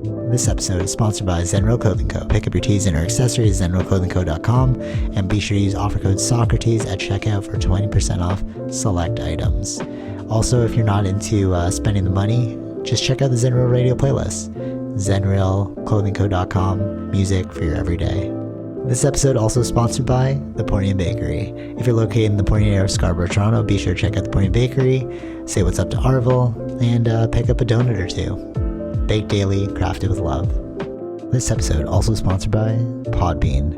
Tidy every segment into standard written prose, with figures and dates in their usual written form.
This episode is sponsored by Zenro Clothing Co. Pick up your tees and or accessories at zenroclothingco.com and be sure to use offer code Socrates at checkout for 20% off select items. Also, if you're not into spending the money, just check out the Zenro radio playlist. zenroclothingco.com, music for your everyday. This episode also sponsored by The Portian Bakery. If you're located in the Portian area of Scarborough, Toronto, be sure to check out The Portian Bakery, say what's up to Arville, and pick up a donut or two. Baked daily, crafted with love. This episode also sponsored by Podbean.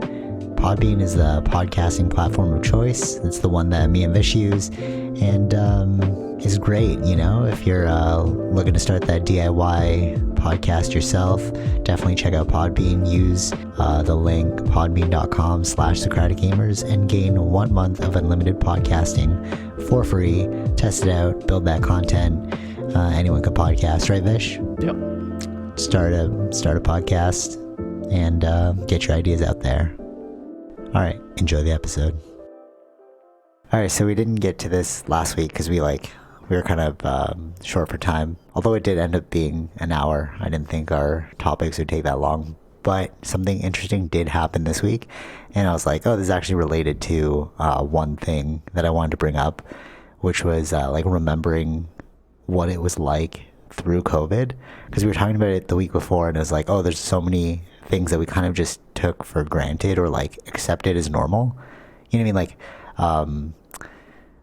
Podbean is the podcasting platform of choice. It's the one that me and Vish use, and is great, you know, if you're looking to start that DIY podcast yourself. Definitely check out Podbean. Use the link podbean.com/SocraticGamers and gain 1 month of unlimited podcasting for free. Test it out, build that content. Anyone can podcast, right, Vish? Yep. Start a podcast and get your ideas out there. All right, enjoy the episode. All right, so we didn't get to this last week because we were kind of short for time. Although it did end up being an hour. I didn't think our topics would take that long. But something interesting did happen this week. And I was like, oh, this is actually related to one thing that I wanted to bring up, which was remembering what it was like through COVID. Because we were talking about it the week before and it was like, oh, there's so many things that we kind of just took for granted or accepted as normal. You know what I mean?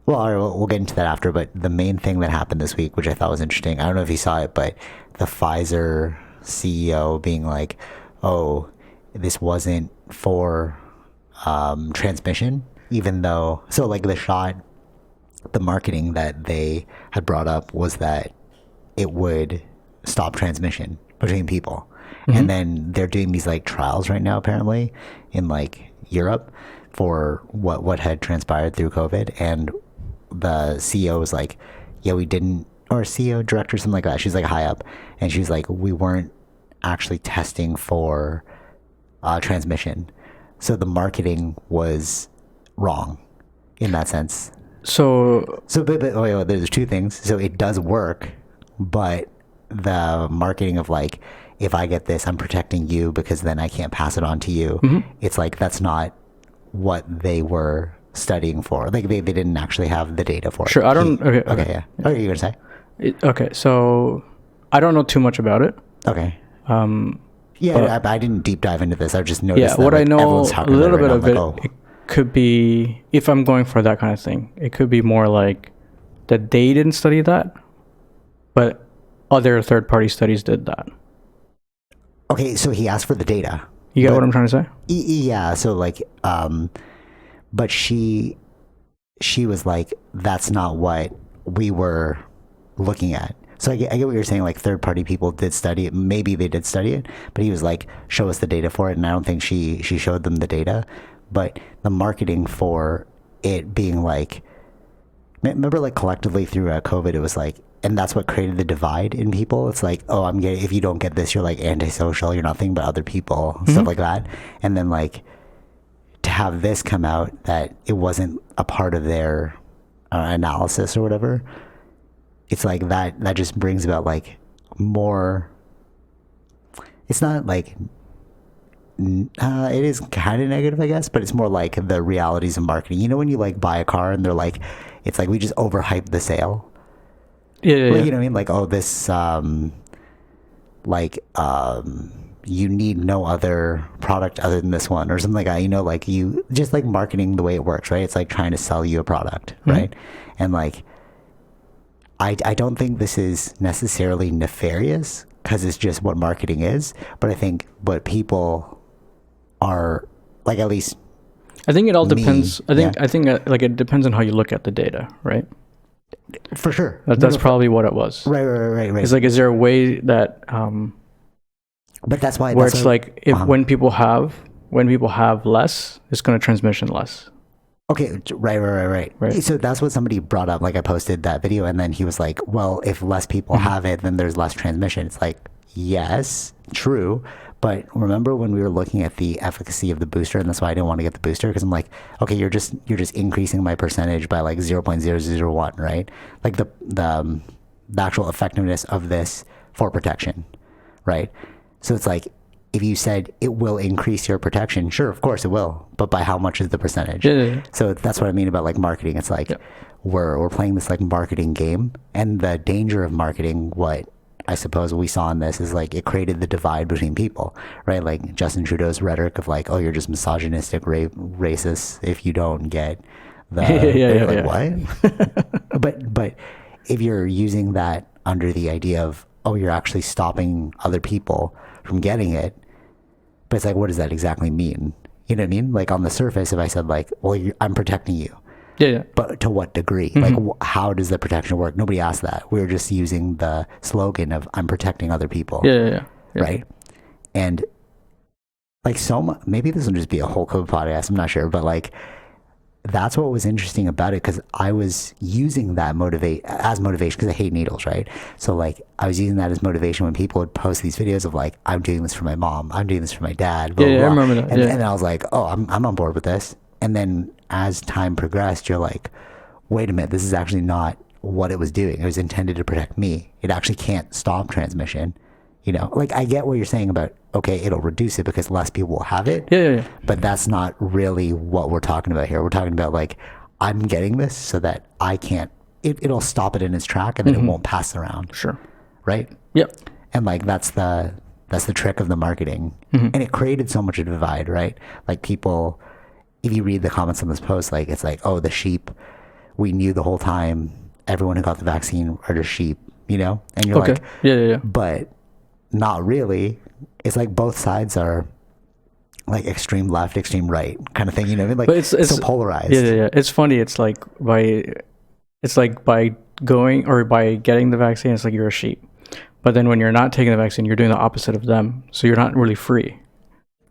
Well, all right, we'll get into that after, but the main thing that happened this week, which I thought was interesting, I don't know if you saw it, but the Pfizer CEO being like, oh, this wasn't for transmission, even though, so the shot, the marketing that they had brought up was that it would stop transmission between people. Mm-hmm. And then they're doing these trials right now, apparently, in Europe for what had transpired through COVID. And the CEO was like, yeah, we didn't, or CEO, director, something like that. She's high up. And she's like, we weren't actually testing for transmission. So the marketing was wrong in that sense. So but wait, there's two things. So it does work, but the marketing of if I get this, I'm protecting you because then I can't pass it on to you. Mm-hmm. It's that's not what they were studying for. They didn't actually have the data for it. Sure, I don't... Okay, yeah. What are you going to say? Okay, so I don't know too much about it. Okay. Yeah, I didn't deep dive into this. I just noticed that what I know a little bit of it, it could be, if I'm going for that kind of thing, it could be more that they didn't study that, but other third-party studies did that. Okay, so he asked for the data. You get what I'm trying to say? Yeah, so but she was like, that's not what we were looking at. So I get what you're saying, third party people did study it. Maybe they did study it, but he was like, show us the data for it. And I don't think she showed them the data, but the marketing for it being remember collectively through COVID, it was and that's what created the divide in people. It's oh, if you don't get this, you're antisocial, you're nothing but other people, mm-hmm. stuff like that. And then to have this come out that it wasn't a part of their analysis or whatever, it's that just brings about more, it's not it is kind of negative, I guess, but it's more the realities of marketing. You know, when you buy a car and they're it's we just overhyped the sale. Yeah. You know what I mean? Oh, this, you need no other product other than this one or something like that. You know, you just marketing the way it works, right? It's trying to sell you a product, mm-hmm. right? And I don't think this is necessarily nefarious because it's just what marketing is. But I think what people are at least. I think it all depends. I think it depends on how you look at the data, right? For sure. That's probably what it was. Right. It's is there a way that but that's why where it's when people have less, it's going to transmission less. Okay, right. So that's what somebody brought up. I posted that video and then he was like, well, if less people mm-hmm. have it, then there's less transmission. It's yes, true. But remember when we were looking at the efficacy of the booster, and that's why I didn't want to get the booster, because I'm okay, you're just increasing my percentage by 0.001, right? The actual effectiveness of this for protection, right? So it's like, if you said it will increase your protection, sure, of course it will, but by how much is the percentage? Yeah. So that's what I mean about like marketing. It's like we're playing this like marketing game, and the danger of marketing, what I suppose we saw in this is like it created the divide between people, right? Like Justin Trudeau's rhetoric of like, oh, you're just misogynistic, racist if you don't get the what? but if you're using that under the idea of, oh, you're actually stopping other people from getting it, but it's like, what does that exactly mean? You know what I mean? Like on the surface, if I said like, well, I'm protecting you, but to what degree? Like, how does the protection work? Nobody asked that. We were just using the slogan of I'm protecting other people. Right? And like maybe this will just be a whole COVID podcast, I'm not sure, but like that's what was interesting about it, because I was using that as motivation because I hate needles, right? So like I was using that as motivation when people would post these videos of like, I'm doing this for my mom, I'm doing this for my dad, blah, blah, blah. I remember that. And then I was like, oh, I'm on board with this. And then as time progressed, you're like, wait a minute, this is actually not what it was doing. It was intended to protect me. It actually can't stop transmission. You know, like I get what you're saying about, okay, it'll reduce it because less people will have it. But that's not really what we're talking about here. We're talking about like, I'm getting this so that I can't, it'll stop it in its track and then it won't pass around. Sure. Right? Yep. And like, that's the trick of the marketing. And it created so much of a divide, right? Like people, if you read the comments on this post, like it's like, oh, the sheep, we knew the whole time everyone who got the vaccine are just sheep, you know? And you're like, but not really. It's like both sides are like extreme left, extreme right kind of thing, you know what I mean? Like, but it's so polarized. It's funny. It's like by going or by getting the vaccine, it's like you're a sheep. But then when you're not taking the vaccine, you're doing the opposite of them. So you're not really free.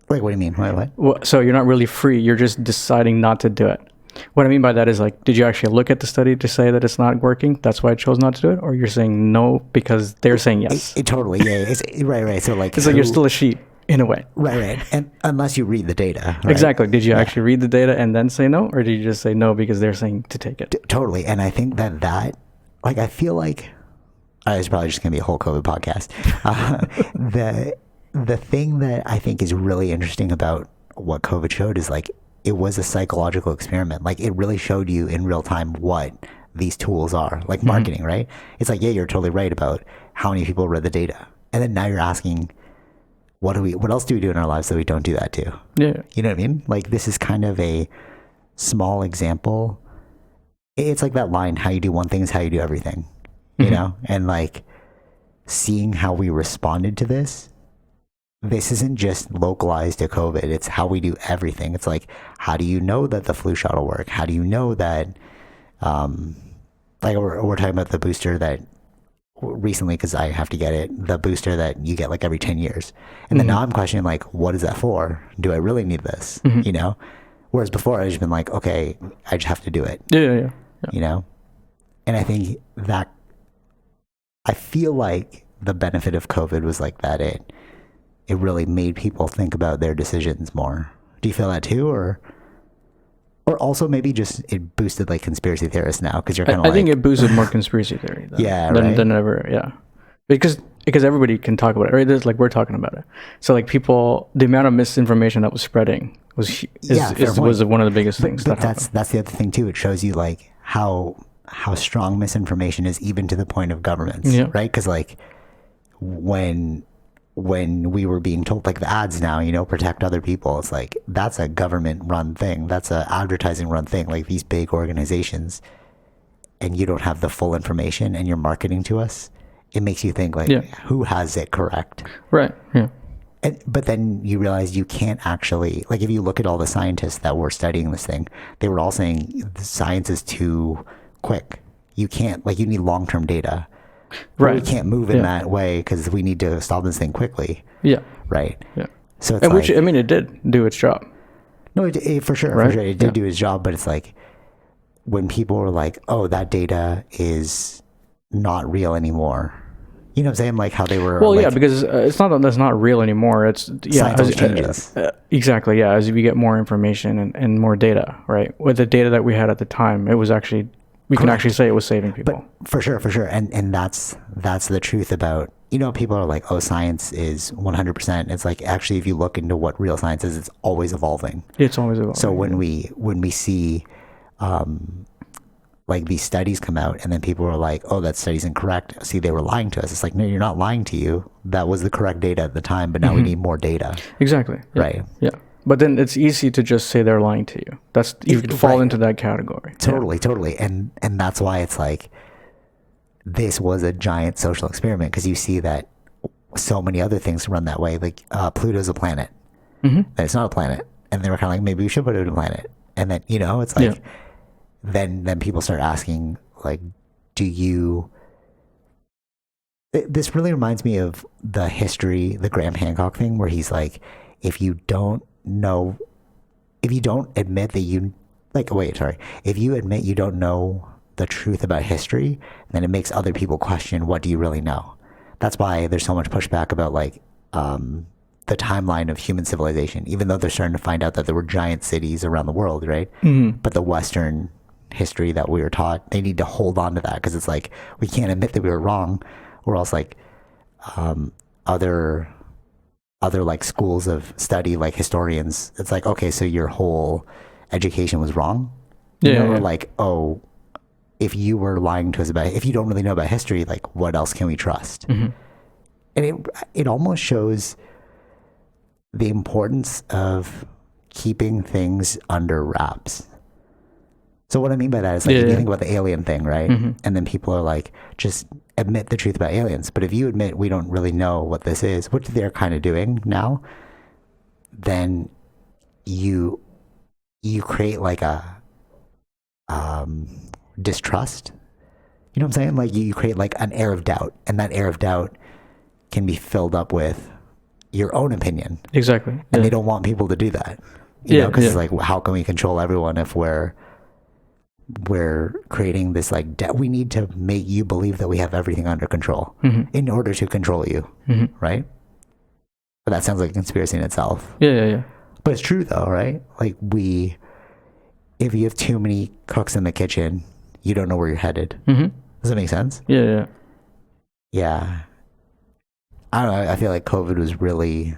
Wait, what do you mean? What? Well, so you're not really free. You're just deciding not to do it. What I mean by that is like, did you actually look at the study to say that it's not working? That's why I chose not to do it? Or you're saying no because they're saying yes? Totally, yeah. It's, right. So like, it's like you're still a sheep in a way. Right. And unless you read the data. Right? Exactly. Did you actually read the data and then say no? Or did you just say no because they're saying to take it? Totally. And I think that like, I feel like, it's probably just going to be a whole COVID podcast. The thing that I think is really interesting about what COVID showed is like, it was a psychological experiment. Like it really showed you in real time what these tools are, like marketing, right? It's like, yeah, you're totally right about how many people read the data. And then now you're asking, what else do we do in our lives that we don't do that to? Yeah. You know what I mean? Like this is kind of a small example. It's like that line, how you do one thing is how you do everything, you know? And like seeing how we responded to this isn't just localized to COVID. It's how we do everything. It's like, how do you know that the flu shot will work? How do you know that, like we're talking about the booster that recently, because I have to get it, the booster that you get like every 10 years. And then now I'm questioning like, what is that for? Do I really need this? You know? Whereas before I've just been like, okay, I just have to do it. Yeah. You know? And I think that, I feel like the benefit of COVID was like that it really made people think about their decisions more. Do you feel that too? Or also maybe just it boosted like conspiracy theorists now because you're kind of I think it boosted more conspiracy theory than ever. Yeah. Because everybody can talk about it, right? There's like, we're talking about it. So like people, the amount of misinformation that was spreading was one of the biggest things. But that's the other thing too. It shows you like how strong misinformation is even to the point of governments, right? Because like when we were being told like the ads now, you know, protect other people, it's like that's a government run thing, that's a advertising run thing, like these big organizations, and you don't have the full information and you're marketing to us, it makes you think like who has it correct, right? But then you realize you can't actually, like if you look at all the scientists that were studying this thing, they were all saying the science is too quick, you can't, like you need long-term data. Right. We can't move in that way because we need to stop this thing quickly. Yeah. Right. Yeah. So it's which, I mean, it did do its job. No, it for sure. Right? For sure. It did do its job, but it's like when people were like, oh, that data is not real anymore. You know what I'm saying? Like how they were. Well, like, because it's not that's not real anymore. It's science changes. Exactly. Yeah. As we get more information and more data, right? With the data that we had at the time, it was actually, we can actually say it was saving people. But for sure. And that's the truth about you know, people are like, oh, science is 100%. It's like, actually, if you look into what real science is, it's always evolving. It's always evolving. So when we see like these studies come out and then people are like, oh, that study's incorrect. See, they were lying to us. It's like, no, you're not lying to you. That was the correct data at the time, but now we need more data. Exactly. Yeah. Right. Yeah. But then it's easy to just say they're lying to you. That's, you can fall into that category. Totally. And that's why it's like, this was a giant social experiment, because you see that so many other things run that way. Like Pluto's a planet. And it's not a planet. And they were kind of like, maybe we should put it in a planet. And then, you know, it's like, then people start asking, like, this really reminds me of the history, the Graham Hancock thing, where he's like, if you admit that you, like, if you admit you don't know the truth about history, then it makes other people question, what do you really know? That's why there's so much pushback about, like, the timeline of human civilization, even though they're starting to find out that there were giant cities around the world, right? But the Western history that we were taught, they need to hold on to that, because it's like, we can't admit that we were wrong, or else, like, other like schools of study, like historians, it's like, okay, so your whole education was wrong, or like, oh, if you were lying to us about, if you don't really know about history, like, what else can we trust? And it almost shows the importance of keeping things under wraps. So what I mean by that is, like, if you think about the alien thing, right? And then people are like, just admit the truth about aliens. But if you admit we don't really know what this is, which they're kind of doing now, then you create like a distrust. You know what I'm saying? Like, you create like an air of doubt, and that air of doubt can be filled up with your own opinion. Exactly. And they don't want people to do that. You know, because it's like, how can we control everyone if we're creating this, like, we need to make you believe that we have everything under control in order to control you, right? But that sounds like a conspiracy in itself. Yeah. But it's true though, right? Like, if you have too many cooks in the kitchen, you don't know where you're headed. Does that make sense? Yeah. I don't know. I feel like COVID was really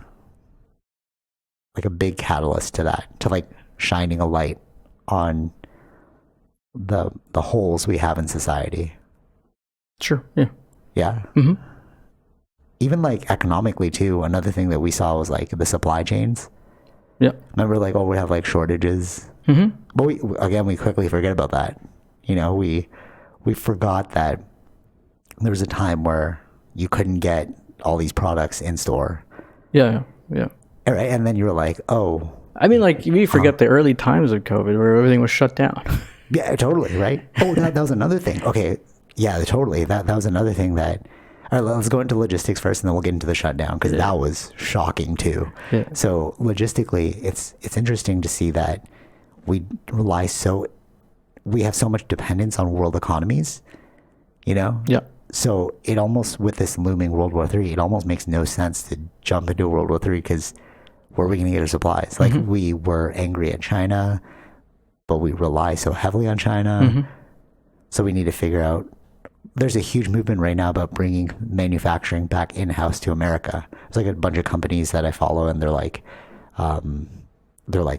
like a big catalyst to that, to like shining a light on the holes we have in society. Sure. Yeah. Even like economically too, another thing that we saw was like the supply chains. Remember, like, oh, we have like shortages, but we quickly forget about that. You know, we forgot that there was a time where you couldn't get all these products in store. Yeah. Right, and then you were like, oh, I mean, like, we forget the early times of COVID where everything was shut down. Yeah, totally, right? Oh, that was another thing. Okay, yeah, totally. That was another thing that... All right, let's go into logistics first, and then we'll get into the shutdown, because that was shocking too. So logistically, it's interesting to see that we have so much dependence on world economies, you know? So it almost, with this looming World War III, it almost makes no sense to jump into World War III, because where are we going to get our supplies? Like, we were angry at China, but we rely so heavily on China. So we need to figure out, there's a huge movement right now about bringing manufacturing back in-house to America. There's like a bunch of companies that I follow, and they're like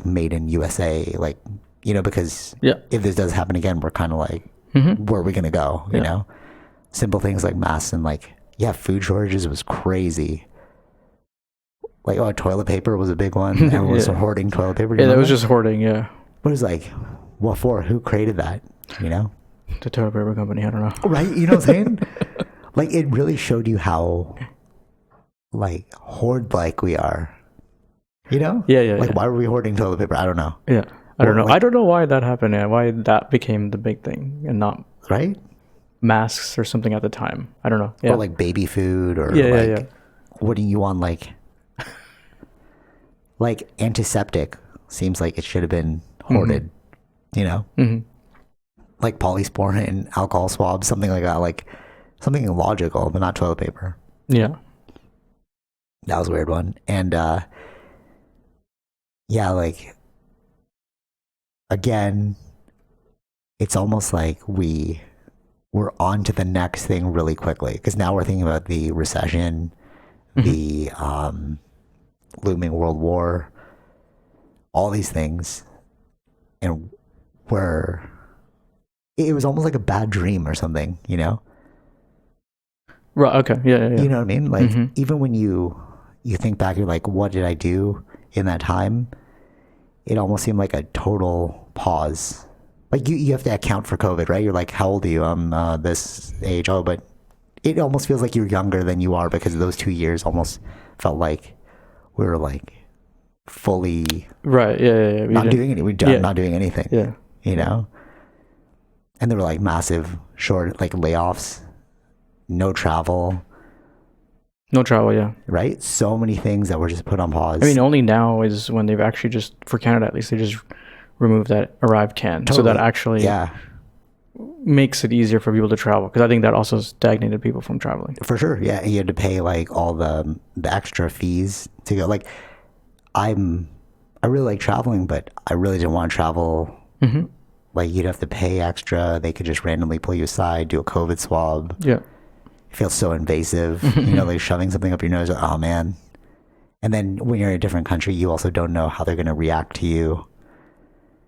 made in USA, like, you know, because if this does happen again, we're kind of like, where are we going to go? You know, simple things like masks, and like, food shortages was crazy. Like, oh, toilet paper was a big one. Everyone was hoarding toilet paper. That was just hoarding. But it was like, what for? Who created that? You know? The toilet paper company, I don't know. Right? You know what I'm saying? Like, it really showed you how, like, hoard-like we are. You know? Like, why were we hoarding toilet paper? I don't know. I don't know. Like, I don't know why that happened. Why that became the big thing and not masks or something at the time. I don't know. Or like baby food, or what do you want? Like antiseptic seems like it should have been hoarded. You know? Like polysporin and alcohol swabs, something like that, like something logical, but not toilet paper. That was a weird one. And like, again, it's almost like we we're on to the next thing really quickly, because now we're thinking about the recession, the looming world war, all these things, and it was almost like a bad dream or something, you know? Right. Okay. Yeah. You know what I mean? Like, even when you think back, you're like, what did I do in that time? It almost seemed like a total pause. Like, you have to account for COVID, right? You're like, how old are you? I'm this age. Oh, but it almost feels like you're younger than you are, because those 2 years almost felt like we were like fully right. Yeah. Not doing anything. Yeah. You know? And there were like massive like layoffs, no travel. Yeah. Right? So many things that were just put on pause. I mean, only now is when they've actually just, for Canada at least, they just removed that arrive can. Totally. So that actually makes it easier for people to travel, because I think that also stagnated people from traveling. For sure. Yeah. You had to pay like all the extra fees to go. Like, I really like traveling, but I really didn't want to travel. Like, you'd have to pay extra. They could just randomly pull you aside, do a COVID swab. Yeah. It feels so invasive, you know, like shoving something up your nose. Oh man. And then when you're in a different country, you also don't know how they're going to react to you.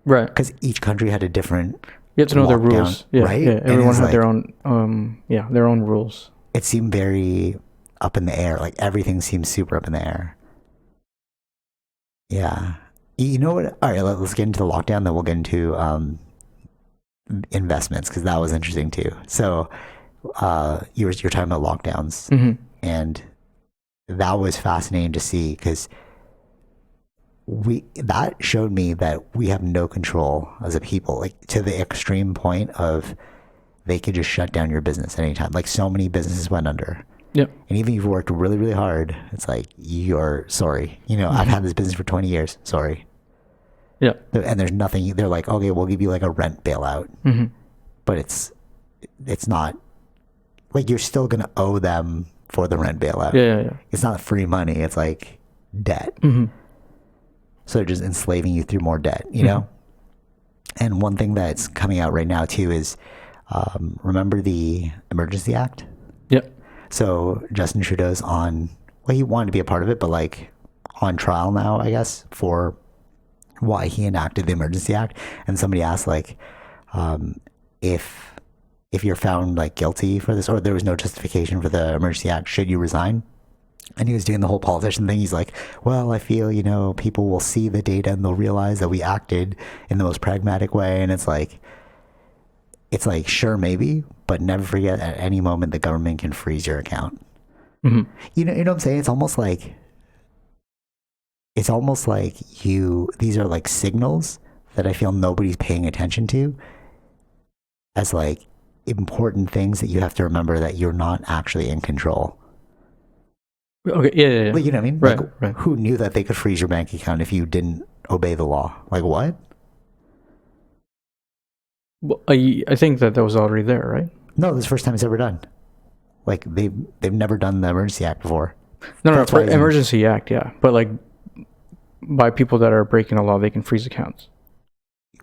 Right. Because each country had a different You have to know their rules. Yeah. Right? Yeah. Everyone had their own, their own rules. It seemed very up in the air. Like, everything seemed super up in the air. Yeah. You know what? All right, let's get into the lockdown, then we'll get into investments, because that was interesting too. So you're talking about lockdowns, and that was fascinating to see, because that showed me that we have no control as a people, like to the extreme point of they could just shut down your business at any time. Like, so many businesses went under. Yep. And even if you've worked really, really hard, it's like, you're sorry. You know, I've had this business for 20 years. Sorry. Yeah. And there's nothing. They're like, okay, we'll give you like a rent bailout. But it's not like, you're still going to owe them for the rent bailout. Yeah. It's not free money. It's like debt. So they're just enslaving you through more debt, you know? And one thing that's coming out right now too is, remember the Emergency Act? Yep. So Justin Trudeau's he wanted to be a part of it, but like on trial now, I guess, for why he enacted the Emergency Act. And somebody asked, like, if you're found like guilty for this, or there was no justification for the Emergency Act, should you resign? And he was doing the whole politician thing. He's like, well, I feel, you know, people will see the data and they'll realize that we acted in the most pragmatic way. And it's like, sure, maybe, but never forget, at any moment the government can freeze your account. You know what I'm saying? It's almost like these are like signals that I feel nobody's paying attention to, as like important things that you have to remember, that you're not actually in control. Okay. Yeah. Like, you know what I mean? Right. Like, right. Who knew that they could freeze your bank account if you didn't obey the law? Like, what? Well, I think that was already there, right? No, this is the first time it's ever done. Like, they've never done the Emergency Act before. No, for Emergency Act, yeah. But like, by people that are breaking the law, they can freeze accounts.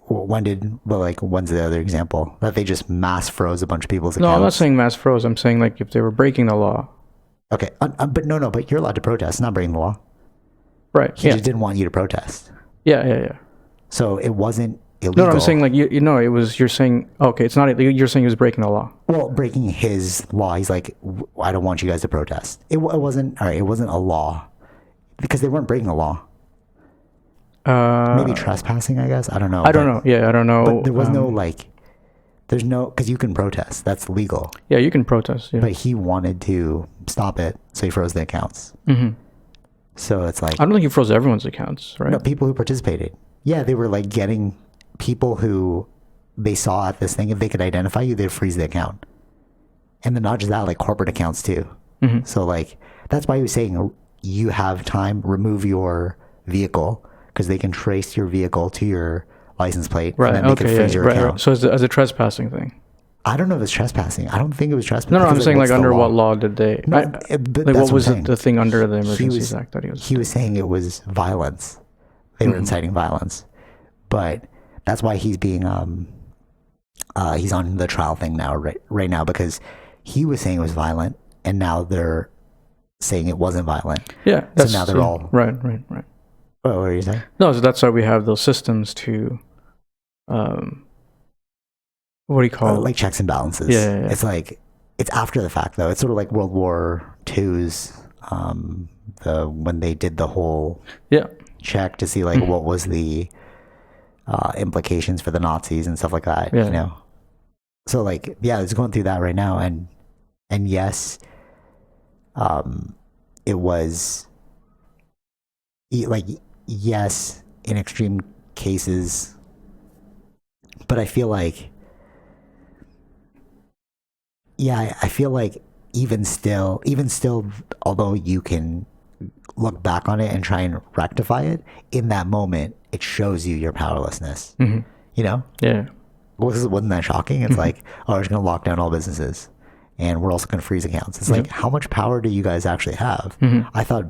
When's the other example? That they just mass froze a bunch of people's accounts? No, I'm not saying mass froze. I'm saying like if they were breaking the law. Okay, but you're allowed to protest, not breaking the law. Right. He just didn't want you to protest. Yeah. So it wasn't illegal. No, I'm saying like you know, it was. You're saying okay, it's not illegal. You're saying he was breaking the law. Well, breaking his law. He's like, I don't want you guys to protest. It wasn't all right. It wasn't a law, because they weren't breaking the law. Maybe trespassing, I guess. I don't know. I don't know. Yeah, I don't know. But there was there's no, because you can protest. That's legal. Yeah, you can protest. Yeah. But he wanted to stop it, so he froze the accounts. So it's like, I don't think he froze everyone's accounts, right? No, people who participated. Yeah, they were like getting people who they saw at this thing. If they could identify you, they'd freeze the account. And then not just that, like corporate accounts too. So like, that's why he was saying, you have time, remove your vehicle, because they can trace your vehicle to your license plate, right? And then they can freeze your account. Right. So as a trespassing thing. I don't know if it's trespassing. I don't think it was trespassing. No, I'm saying like under what law did they? No, like what was the thing under the Emergency Act that he was? He was saying it was violence. They were inciting violence, but that's why he's being he's on the trial thing now, right now, because he was saying it was violent, and now they're saying it wasn't violent. Yeah. So now they're all right. What were you saying? No, so that's why we have those systems to, what do you call it? Like checks and balances. Yeah. It's like, it's after the fact though. It's sort of like World War II's, when they did the whole check to see like what was the implications for the Nazis and stuff like that. You know. So like, it's going through that right now, and yes, it was like, yes, in extreme cases, but I feel like, I feel like even still, although you can look back on it and try and rectify it, in that moment, it shows you your powerlessness. You know? Yeah. Wasn't that shocking? It's like, we're just going to lock down all businesses, and we're also going to freeze accounts. It's like, how much power do you guys actually have? I thought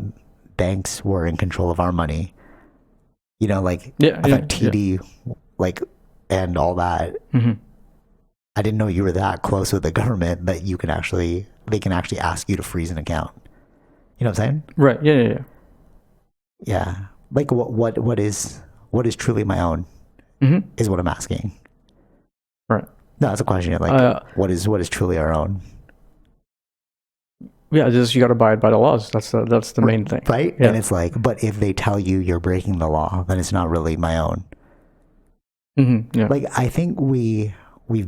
banks were in control of our money. You know, like, I thought TD, like, and all that. I didn't know you were that close with the government that they can actually ask you to freeze an account. You know what I'm saying? Right. Yeah. Yeah. Like, what is truly my own is what I'm asking. Right. No, that's a question. Like, what is truly our own? Yeah, just you got to abide by the laws. That's the main thing, right? Yeah. And it's like, but if they tell you you're breaking the law, then it's not really my own. Yeah. Like, I think we've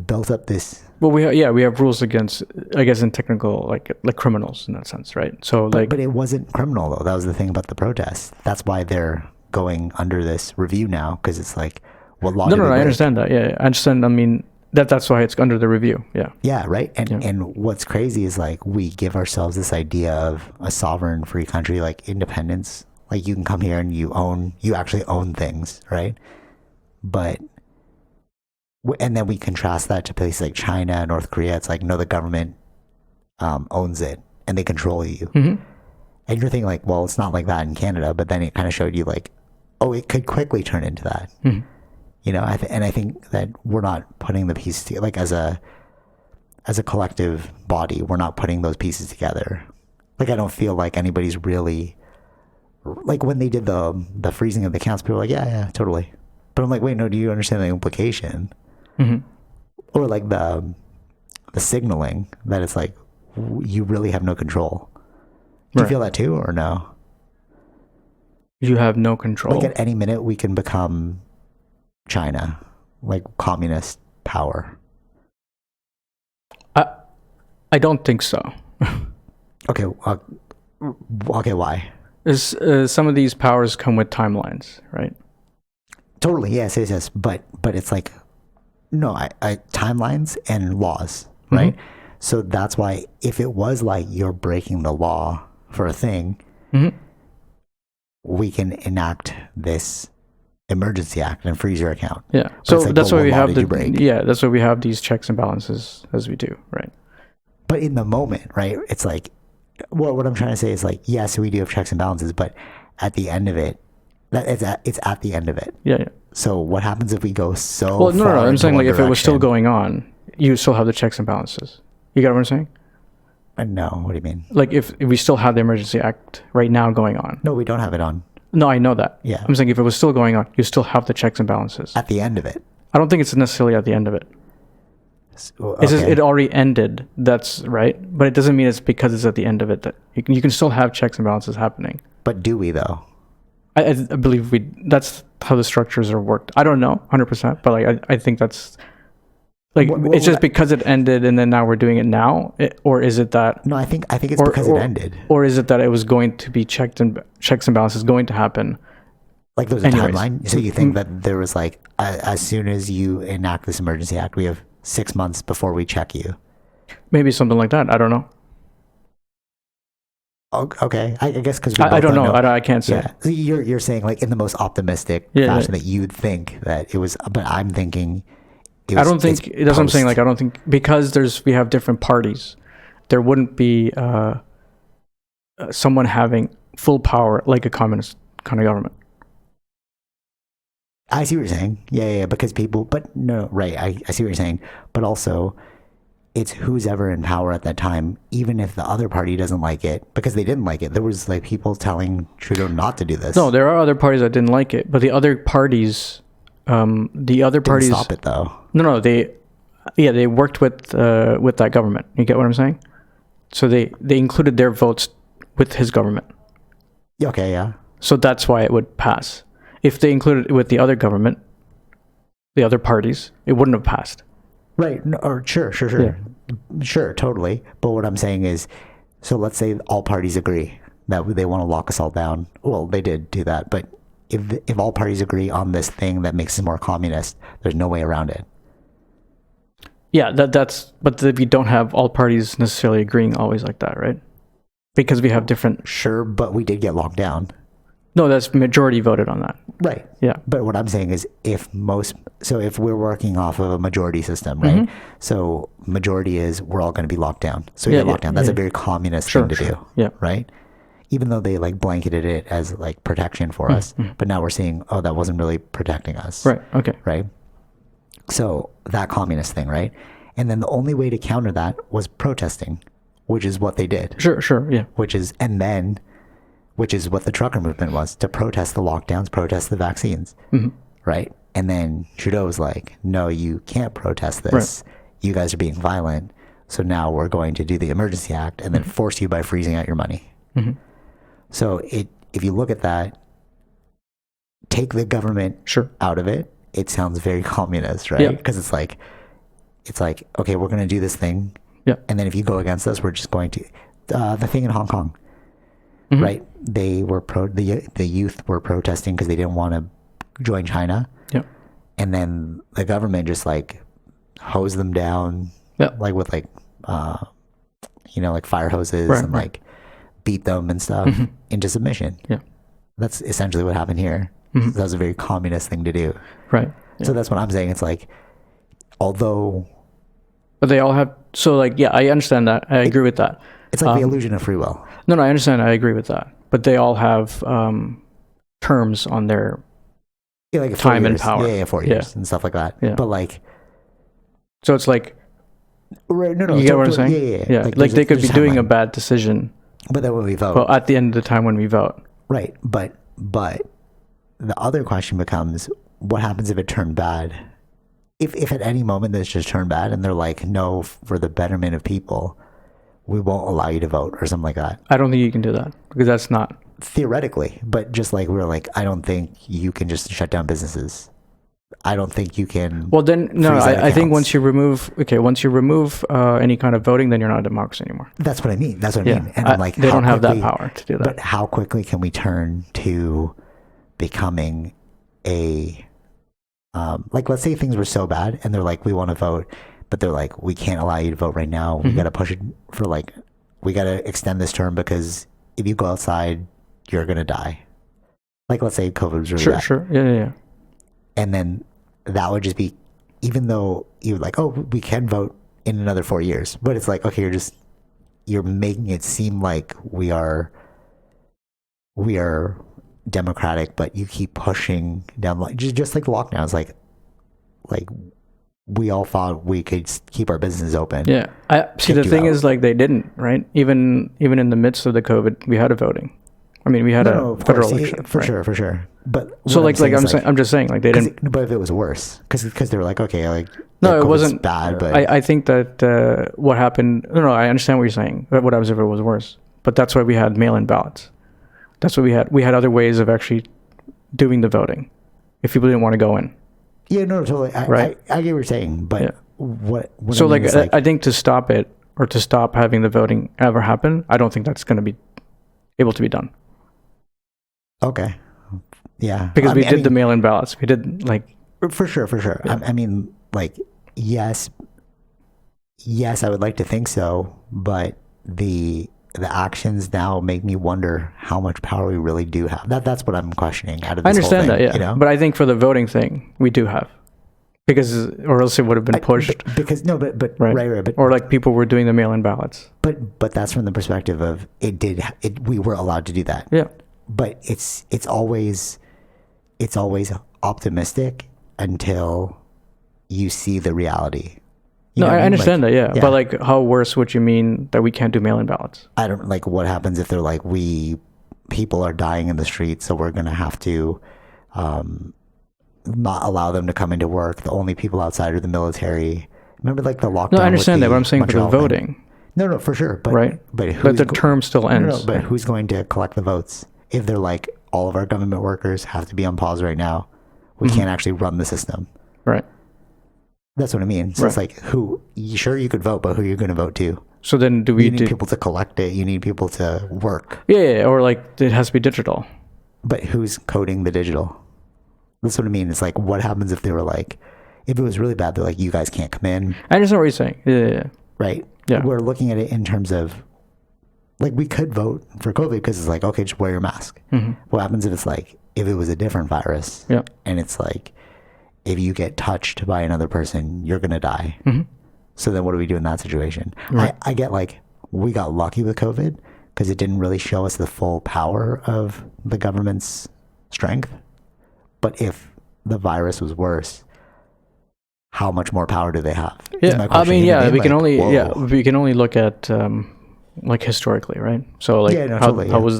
built up this. Well, we have rules against, I guess, in technical, like criminals in that sense, right? So but it wasn't criminal though. That was the thing about the protests. That's why they're going under this review now, because it's like, what law? No, I understand that. Yeah, I understand. I mean, that's why it's under the review. Yeah. Yeah, right. And what's crazy is like, we give ourselves this idea of a sovereign free country, like independence. Like, you can come here and you actually own things, right? But and then we contrast that to places like China and North Korea. It's like, no, the government owns it and they control you. And you're thinking like, well, it's not like that in Canada. But then it kind of showed you like, oh, it could quickly turn into that. You know, and I think that we're not putting the pieces together, like as a collective body, we're not putting those pieces together. Like, I don't feel like anybody's really, like, when they did the freezing of the accounts, people were like, yeah, totally. But I'm like, wait, no, do you understand the implication? Or like the signaling that it's like, you really have no control. Do you feel that too, or no? You have no control. Like, at any minute we can become China, like communist power. I don't think so. Okay, why? Some of these powers come with timelines, right? Totally, yes. But it's like, no, I timelines and laws, right? So that's why, if it was like you're breaking the law for a thing, we can enact this emergency act and freeze your account. Yeah. So like, that's why we have that's why we have these checks and balances as we do, right? But in the moment, right? It's like, what I'm trying to say is like, yes, we do have checks and balances, but at the end of it, it's at the end of it. Yeah. So what happens if we go so well, no, far I'm saying like, direction? if it was still going on, you still have the checks and balances. You get what I'm saying? No, what do you mean? Like, if we still have the emergency act right now going on. No, we don't have it on. No, I know that. Yeah. I'm saying if it was still going on, you still have the checks and balances. At the end of it. I don't think it's necessarily at the end of it. Okay. It's just, it already ended. That's right. But it doesn't mean it's because it's at the end of it that you can still have checks and balances happening. But do we though? I believe that's how the structures are worked. I don't know 100%, but like I think that's like, it's just because it ended and then now we're doing it now, or is it that? No, I think it's because it ended. Or is it that it was going to be checks and balances going to happen? Like, there's a timeline. So you think that there was like, as soon as you enact this emergency act, we have 6 months before we check you. Maybe something like that. I don't know. Okay, I guess because I don't know. I can't say. Yeah. So you're saying like in the most optimistic fashion that you'd think that it was, but I'm thinking. I don't think that's what I'm saying. Like, I don't think, because we have different parties, there wouldn't be someone having full power like a communist kind of government. I see what you're saying. Yeah, because people, but no, right. I see what you're saying. But also, it's who's ever in power at that time, even if the other party doesn't like it, because they didn't like it. There was like people telling Trudeau not to do this. No, there are other parties that didn't like it, but the other parties didn't stop it though. No, they worked with that government. You get what I'm saying? So they included their votes with his government. Okay, yeah. So that's why it would pass. If they included it with the other government, the other parties, it wouldn't have passed. Right. No, or sure. Yeah. Sure, totally. But what I'm saying is, so let's say all parties agree that they want to lock us all down. Well, they did do that, but if all parties agree on this thing that makes us more communist, there's no way around it. Yeah, but we don't have all parties necessarily agreeing always like that, right? Because we have different... Sure, but we did get locked down. No, that's majority voted on that. Right. Yeah. But what I'm saying is if we're working off of a majority system, right? Mm-hmm. So majority is we're all going to be locked down. So we get locked down. That's a very communist thing to do. Yeah. Right? Even though they like blanketed it as like protection for us, but now we're seeing, oh, that wasn't really protecting us. Right. Okay. Right? So that communist thing, right? And then the only way to counter that was protesting, which is what they did. Sure. Yeah. Which is what the trucker movement was, to protest the lockdowns, protest the vaccines, right? And then Trudeau was like, no, you can't protest this. Right. You guys are being violent. So now we're going to do the Emergency Act and then force you by freezing out your money. Mm-hmm. So if you look at that, take the government out of it, it sounds very communist, right? Because it's like, okay, we're going to do this thing. Yeah. And then if you go against us, we're just going to, the thing in Hong Kong, right? They were the youth were protesting because they didn't want to join China. Yeah. And then the government just like hosed them down, like with like, like fire hoses and like beat them and stuff into submission. Yeah. That's essentially what happened here. So that was a very communist thing to do. Right. Yeah. So that's what I'm saying. It's like, although. But they all have, so like, yeah, I understand that. I agree with that. It's like the illusion of free will. No, I understand. I agree with that. But they all have terms on their like time and power. Yeah, 4 years and stuff like that. Yeah. But like, so it's like, right? No, you get what I'm saying? Yeah. Like they could be doing a bad decision. But then when we vote, well, at the end of the time when we vote, right? But the other question becomes, what happens if it turned bad? If at any moment this just turned bad and they're like, no, for the betterment of people, we won't allow you to vote or something like that. I don't think you can do that because that's not theoretically, but just like we're like, I don't think you can just shut down businesses. I don't think you can. Well, then no, I think once you remove any kind of voting, then you're not a democracy anymore. That's what I mean. And I'm like, they don't have that power to do that. But how quickly can we turn to becoming a like, let's say things were so bad and they're like, we want to vote. But they're like, we can't allow you to vote right now. We got to push it for like, we got to extend this term because if you go outside, you're going to die. Like, let's say COVID was really bad. Sure. Yeah. And then that would just be, even though you're like, oh, we can vote in another 4 years. But it's like, okay, you're making it seem like we are democratic, but you keep pushing down, like, just like lockdowns, like, we all thought we could keep our businesses open. Yeah. The thing is, like, they didn't, right? Even in the midst of the COVID, we had a voting. I mean, we had a federal election. For sure. But so I'm just saying, like, they didn't. But if it was worse, because they were like, okay, like, no, it wasn't bad. But I think that what happened. No, I understand what you're saying. What happens if it was worse? But that's why we had mail-in ballots. That's what we had. We had other ways of actually doing the voting if people didn't want to go in. Yeah, no, totally. I get what you're saying, but what so I mean I think to stop it or to stop having the voting ever happen, I don't think that's going to be able to be done. Okay. Yeah. Because we did the mail-in ballots. We did, like, for sure. Yeah. I mean, like, yes, I would like to think so, but the actions now make me wonder how much power we really do have. That's what I'm questioning out of this I understand whole thing, that, yeah. But I think for the voting thing, we do have. Because, or else it would have been pushed. Right. Or like people were doing the mail-in ballots. But that's from the perspective of we were allowed to do that. Yeah. But it's always optimistic until you see the reality. I understand that, yeah. But like, how worse would you mean that we can't do mail-in ballots? I don't like what happens if they're like, people are dying in the streets, so we're going to have to not allow them to come into work. The only people outside are the military. Remember like the lockdown? No, I understand that, but I'm saying for the voting. No, for sure. But, right? But the term still ends. But who's going to collect the votes? If they're like, all of our government workers have to be on pause right now. We can't actually run the system. Right. That's what I mean. So it's like, sure you could vote, but who are you going to vote to? So then you need people to collect it. You need people to work. Yeah, or like it has to be digital. But who's coding the digital? That's what I mean. It's like, what happens if they were like, if it was really bad, they're like, you guys can't come in. I understand what you're saying. Yeah. Right? Yeah. We're looking at it in terms of, like, we could vote for COVID because it's like, okay, just wear your mask. Mm-hmm. What happens if it's like, if it was a different virus? Yeah. And it's like, if you get touched by another person, you're going to die. Mm-hmm. So then what do we do in that situation? Right. I get like, we got lucky with COVID because it didn't really show us the full power of the government's strength. But if the virus was worse, how much more power do they have? Yeah, I mean, we can only look at like historically, right? So like, how was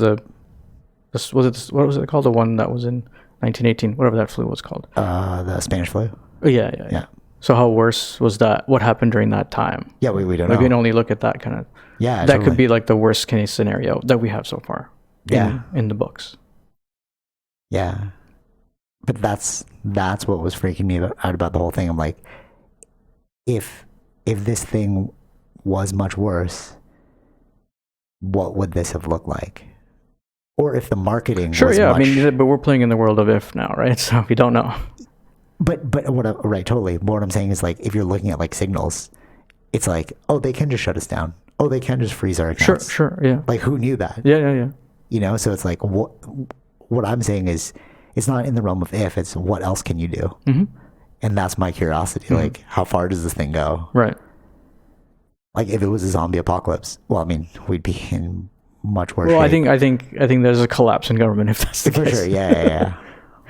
what was it called? The one that was in 1918, whatever that flu was called. The Spanish flu. Oh, yeah. So how worse was that? What happened during that time? Yeah, we don't know. We can only look at that kind of. Yeah, that could be like the worst case scenario that we have so far. In the books. Yeah, but that's what was freaking me out about the whole thing. I'm like, if this thing was much worse, what would this have looked like? Or if the marketing was I mean, but we're playing in the world of if now, right? So we don't know. But right, totally. But what I'm saying is like, if you're looking at like signals, it's like, oh, they can just shut us down. Oh, they can just freeze our accounts. Sure, yeah. Like, who knew that? Yeah. You know, so it's like, what I'm saying is, it's not in the realm of if, it's what else can you do? Mm-hmm. And that's my curiosity. Mm-hmm. Like, how far does this thing go? Right. Like, if it was a zombie apocalypse, well, I mean, we'd be in much worse shape. I think there's a collapse in government if that's the case. For sure, yeah.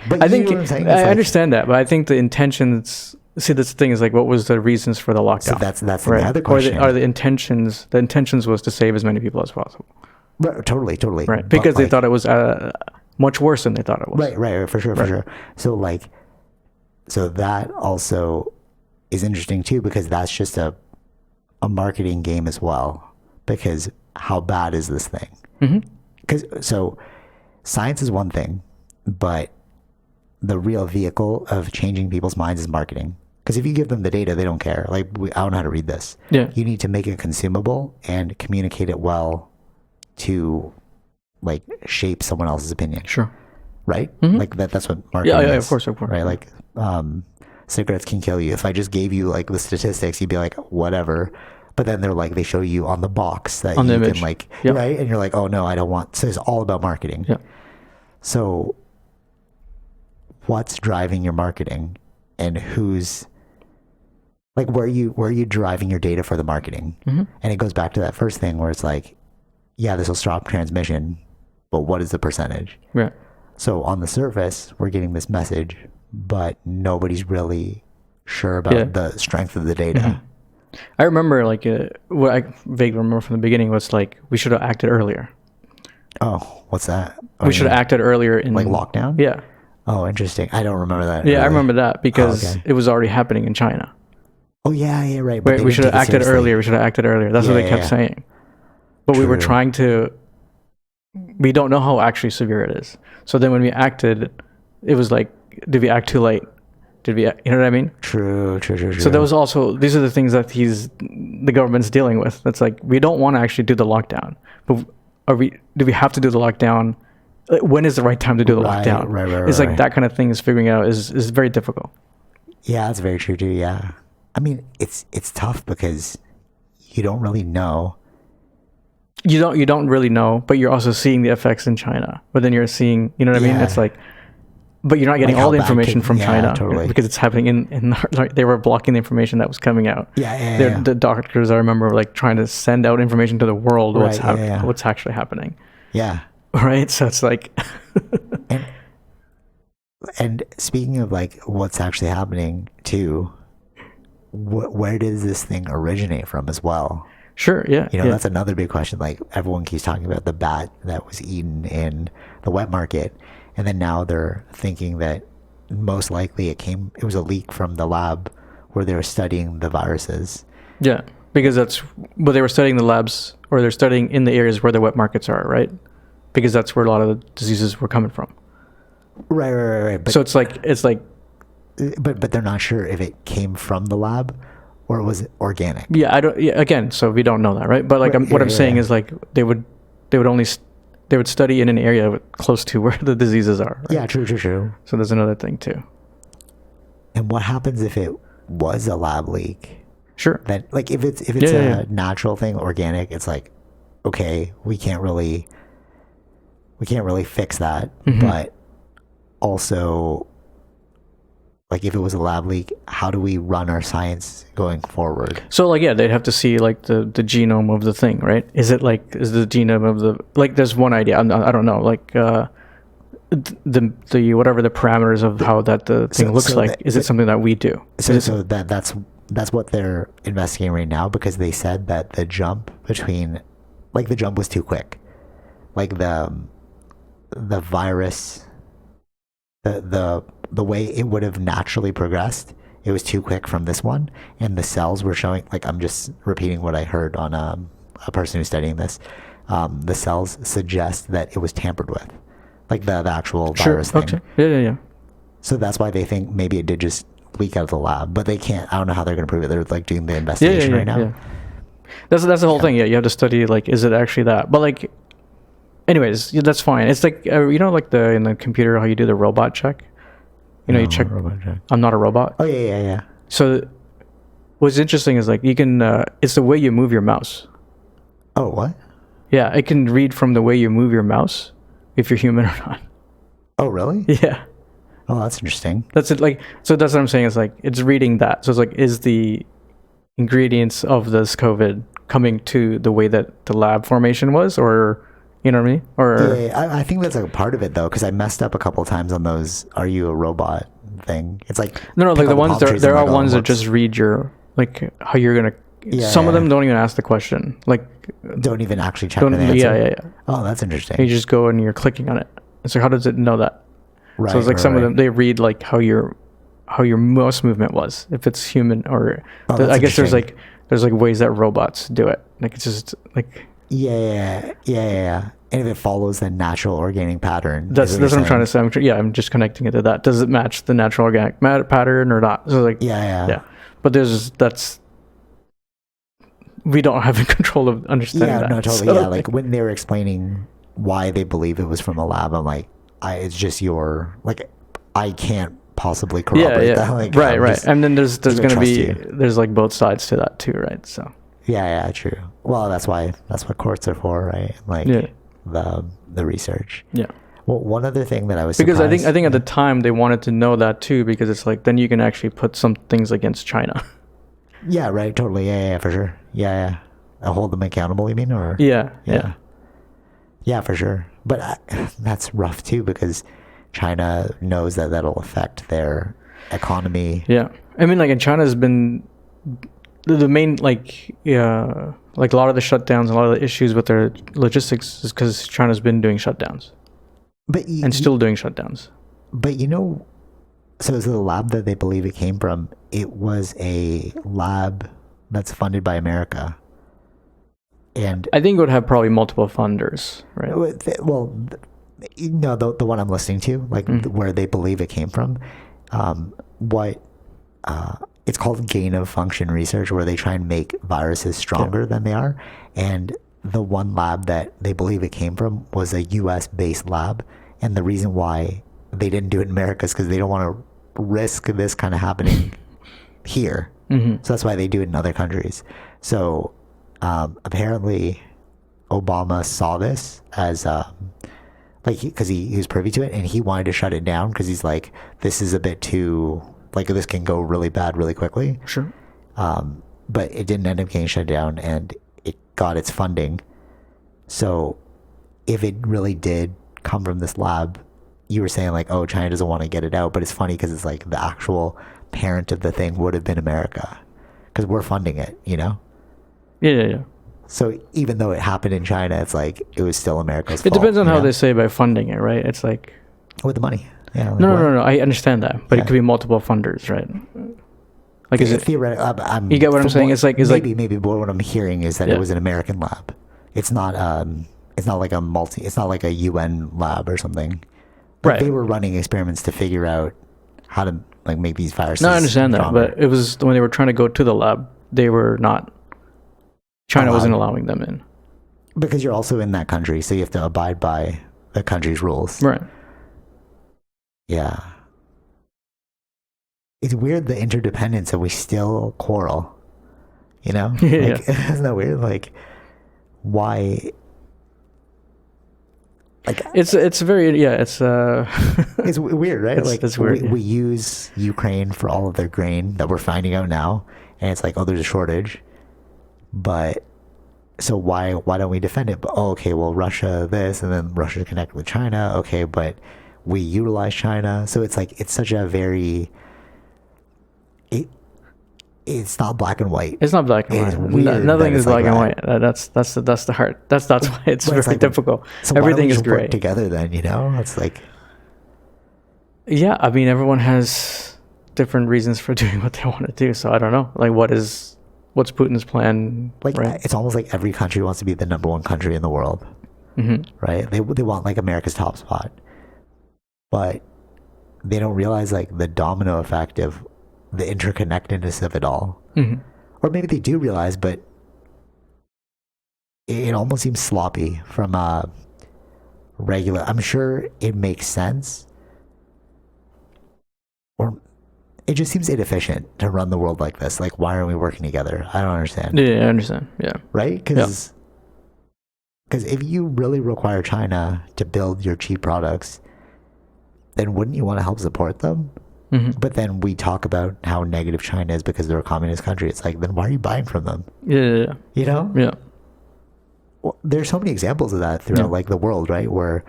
But I think I understand that, but I think the intentions. See, this thing is like, what was the reasons for the lockdown? So that's right. The other question. Or the intentions? The intentions was to save as many people as possible. Right, totally. Right, because they thought it was much worse than they thought it was. Right, for sure. So that also is interesting too, because that's just a marketing game as well. Because how bad is this thing? Because so science is one thing, but the real vehicle of changing people's minds is marketing. Because if you give them the data, they don't care. Like, I don't know how to read this. Yeah. You need to make it consumable and communicate it well to, like, shape someone else's opinion. Sure. Right? Mm-hmm. Like, that's what marketing is. Yeah, of course. Right? Like, cigarettes can kill you. If I just gave you, like, the statistics, you'd be like, whatever. But then they're like, they show you on the box that on you can, like, right? And you're like, oh, no, I don't want. So it's all about marketing. Yeah. So what's driving your marketing, and who's like, where are you driving your data for the marketing? Mm-hmm. And it goes back to that first thing where it's like, yeah, this will stop transmission, but what is the percentage? Yeah. So on the surface, we're getting this message, but nobody's really sure about the strength of the data. Mm-hmm. I remember, like, what I vaguely remember from the beginning was like, we should have acted earlier. Oh, what's that? We should have acted earlier in like lockdown? Yeah. Oh, interesting. I don't remember that. Yeah, really. I remember that because it was already happening in China. Oh, yeah, right. But we should have acted earlier. That's what they kept saying. But we were trying to... We don't know how actually severe it is. So then when we acted, it was like, did we act too late? You know what I mean? True. So there was also... These are the things that the government's dealing with. That's like, we don't want to actually do the lockdown. But do we have to do the lockdown? When is the right time to do the lockdown? Right. It's like that kind of thing is figuring out is very difficult. Yeah, that's very true too. Yeah, I mean, it's tough because you don't really know. You don't really know, but you're also seeing the effects in China. But then you're seeing, you know what I mean? It's like, but you're not getting all the information from China because it's happening in like, they were blocking the information that was coming out. Yeah. The doctors, I remember, like trying to send out information to the world what's actually happening. Yeah. Right, so it's like, And speaking of like what's actually happening too, where does this thing originate from as well? Sure, yeah. That's another big question. Like everyone keeps talking about the bat that was eaten in the wet market, and then now they're thinking that most likely it was a leak from the lab where they were studying the viruses. Yeah, because they were studying the labs, or they're studying in the areas where the wet markets are, right? Because that's where a lot of the diseases were coming from. Right. But, so it's like, but they're not sure if it came from the lab or was it organic. Yeah, again, so we don't know that, right? But like, what I'm saying is like they would study in an area close to where the diseases are. Right? Yeah, true. So there's another thing too. And what happens if it was a lab leak? Sure. That like if it's a natural thing, organic, it's like, okay, we can't really fix that. Mm-hmm. But also, like if it was a lab leak, how do we run our science going forward? So like, yeah, they'd have to see like the genome of the thing, right? Is the genome of the, like there's one idea, I don't know, like the whatever the parameters of how the thing looks like, is it something that we do? So that's what they're investigating right now, because they said that the jump was too quick. Like the virus, the way it would have naturally progressed, it was too quick from this one, and the cells were showing, like I'm just repeating what I heard on a person who's studying this, the cells suggest that it was tampered with, like the actual virus thing. Okay. Yeah. So that's why they think maybe it did just leak out of the lab, but they can't, I don't know how they're going to prove it. They're like doing the investigation right now. Yeah. That's the whole thing. Yeah, you have to study, like, is it actually that? But like, anyways, that's fine. It's like, like in the computer, how you do the robot check. You check. I'm not a robot. Oh yeah. So, what's interesting is like you can. It's the way you move your mouse. Oh what? Yeah, it can read from the way you move your mouse if you're human or not. Oh really? Yeah. Oh, that's interesting. That's it. Like, so that's what I'm saying. It's like it's reading that. So it's like, is the ingredients of this COVID coming to the way that the lab formation was, or? You know what I mean? Or I think that's like a part of it though, because I messed up a couple of times on those "Are you a robot?" thing. It's like no, like the ones there are ones that just read your, like how you're gonna. Yeah, some of them don't even ask the question. Like don't even actually check the answer. Yeah. Oh, that's interesting. You just go and you're clicking on it. So how does it know that? Right. So it's like some of them, they read like how your mouse movement was, if it's human or. I guess there's like ways that robots do it. Like it's just like. Yeah. And if it follows the natural organic pattern, that's what I'm trying to say. I'm just connecting it to that. Does it match the natural organic pattern or not? So like, yeah. But we don't have control of understanding that. Yeah, no, totally. So, like when they were explaining why they believe it was from a lab, I'm like, it's just I can't possibly corroborate that. Like, right. And then there's going to be there's like both sides to that too, right? So. Yeah, true. Well, that's what courts are for, right? Like the research. Yeah. Well, one other thing that I was because I think at the time they wanted to know that too, because it's like then you can actually put some things against China. Yeah. Right. Totally. Yeah. For sure. Yeah. Hold them accountable. You mean, or yeah, for sure. But that's rough too, because China knows that that'll affect their economy. Yeah. I mean, like, and China's been the main, like a lot of the shutdowns, a lot of the issues with their logistics is because China's been doing shutdowns. And still doing shutdowns. But so the lab that they believe it came from, it was a lab that's funded by America. And I think it would have probably multiple funders, right? Well, the one I'm listening to, where they believe it came from, it's called gain of function research, where they try and make viruses stronger than they are. And the one lab that they believe it came from was a US based lab. And the reason why they didn't do it in America is because they don't want to risk this kind of happening here. Mm-hmm. So that's why they do it in other countries. So apparently Obama saw this as because he was privy to it, and he wanted to shut it down because he's like, this is a bit too, like, this can go really bad really quickly. Sure. But it didn't end up getting shut down, and it got its funding. So if it really did come from this lab, you were saying like, oh, China doesn't want to get it out, but it's funny because it's like the actual parent of the thing would have been America because we're funding it, you know? Yeah. So even though it happened in China, it's like it was still America's fault. It depends on how know? they say by funding it, right? It's like with the money. Yeah. Like no. I understand that, but it could be multiple funders, right? Like, is it theoretically? You get what I'm saying? It's like maybe what I'm hearing is that it was an American lab. It's not like it's not like a UN lab or something. But they were running experiments to figure out how to like make these viruses. No, I understand that, but it was when they were trying to go to the lab, they were not. China wasn't allowing them in because you're also in that country, so you have to abide by the country's rules. Right. Yeah. It's weird the interdependence and we still quarrel. You know? Like, isn't that weird? Like, why? Like, it's very it's it's weird, right? It's weird. We use Ukraine for all of their grain that we're finding out now, and it's like, oh, there's a shortage. But so why don't we defend it? But okay, well, Russia this, and then Russia connected with China. Okay, but we utilize China, so it's like it's such a very it's not black and white. It's not black and white. Weird nothing is black and white. That's the heart. That's why it's very like, difficult. So everything is gray work together. Then it's like yeah. I mean, everyone has different reasons for doing what they want to do. So I don't know. Like, what's Putin's plan? Like, right? It's almost like every country wants to be the number one country in the world, right? They want like America's top spot, but they don't realize like the domino effect of the interconnectedness of it all. Or maybe they do realize, but it almost seems sloppy from a regular. I'm sure it makes sense, or it just seems inefficient to run the world like this. Like, why aren't we working together? I don't understand. Yeah, I understand. Yeah. Right? Because if you really require China to build your cheap products, then wouldn't you want to help support them? But then we talk about how negative China is because they're a communist country. It's like, then why are you buying from them? Yeah. You know? Yeah. Well, there's so many examples of that throughout like the world, right? Where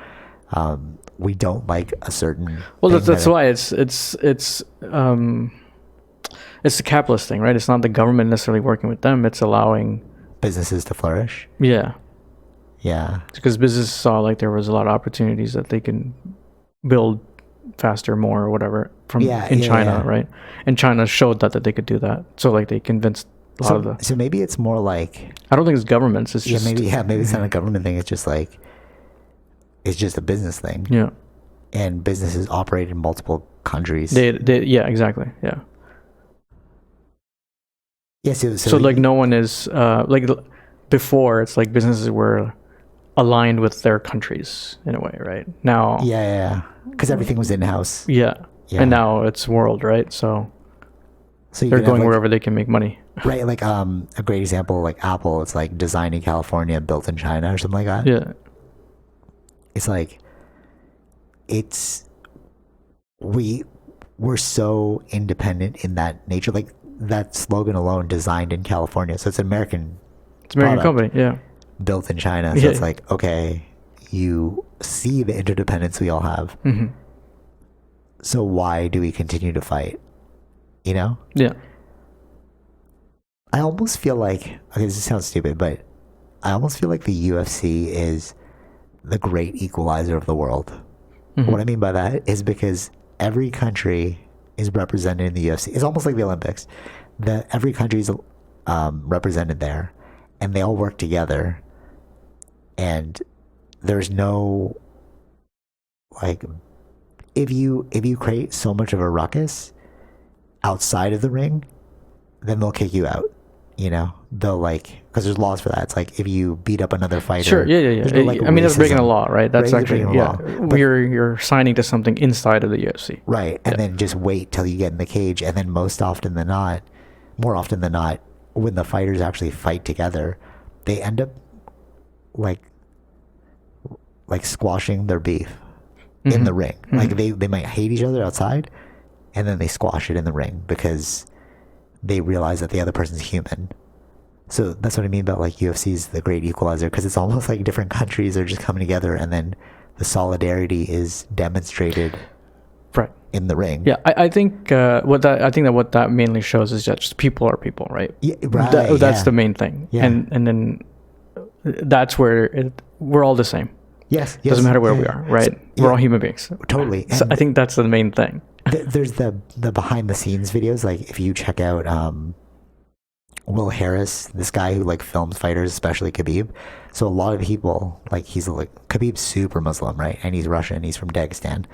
we don't like a certain. Well, that's why it's the capitalist thing, right? It's not the government necessarily working with them. It's allowing businesses to flourish. Yeah. Yeah. Because businesses saw like there was a lot of opportunities that they can build faster, more, or whatever in China, right? And China showed that they could do that. So like they convinced a lot of the. So maybe it's more like. I don't think it's governments. It's just maybe it's not a government thing. It's just like. It's just a business thing. Yeah. And businesses operate in multiple countries. They exactly. Yeah. Yeah. So like no one is like before. It's like businesses were aligned with their countries in a way, right? Now. Yeah. Because everything was in-house. Yeah. And now it's world, right? So they're going wherever they can make money. Right. Like a great example, like Apple, it's like designed in California, built in China or something like that. Yeah. It's like we're so independent in that nature. Like that slogan alone, designed in California. So it's an American company, yeah. Built in China. So it's like, okay, you see the interdependence we all have. So why do we continue to fight? You know? Yeah. I almost feel like, okay, this sounds stupid, but I almost feel like the UFC is the great equalizer of the world. What I mean by that is because every country is represented in the UFC. It's almost like the Olympics. Every country is represented there, and they all work together. And there's no like, if you create so much of a ruckus outside of the ring, then they'll kick you out. You know, they'll like, because there's laws for that. It's like if you beat up another fighter. Sure, yeah. No, like, I mean, that's breaking a law, right? That's actually, law. You're signing to something inside of the UFC. Right, and then just wait till you get in the cage, and then more often than not, when the fighters actually fight together, they end up like squashing their beef in the ring. Like they might hate each other outside, and then they squash it in the ring because they realize that the other person's human. So that's what I mean about like UFC is the great equalizer, because it's almost like different countries are just coming together and then the solidarity is demonstrated right in the ring. Yeah, I think what that mainly shows is that just people are people, right? Yeah, right. That's the main thing. Yeah. And then that's where we're all the same. Yes. Doesn't matter where we are, right? So, we're all human beings. Totally. So I think that's the main thing. There's the behind the scenes videos. Like if you check out Will Harris, this guy who like films fighters, especially Khabib. So a lot of people he's like Khabib's super Muslim, right? And he's Russian. He's from Dagestan.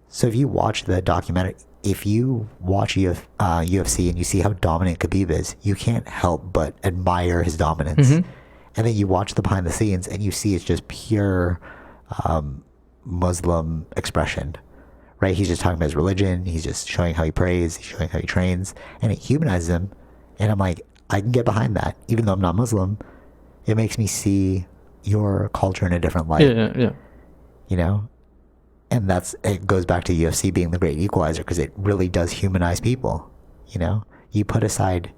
So if you watch the documentary, if you watch UFC and you see how dominant Khabib is, you can't help but admire his dominance. Mm-hmm. And then you watch the behind the scenes and you see it's just pure Muslim expression, right? He's just talking about his religion. He's just showing how he prays. He's showing how he trains. And it humanizes him. And I'm like, I can get behind that. Even though I'm not Muslim, it makes me see your culture in a different light. Yeah. You know? And it goes back to UFC being the great equalizer because it really does humanize people. You know? You put aside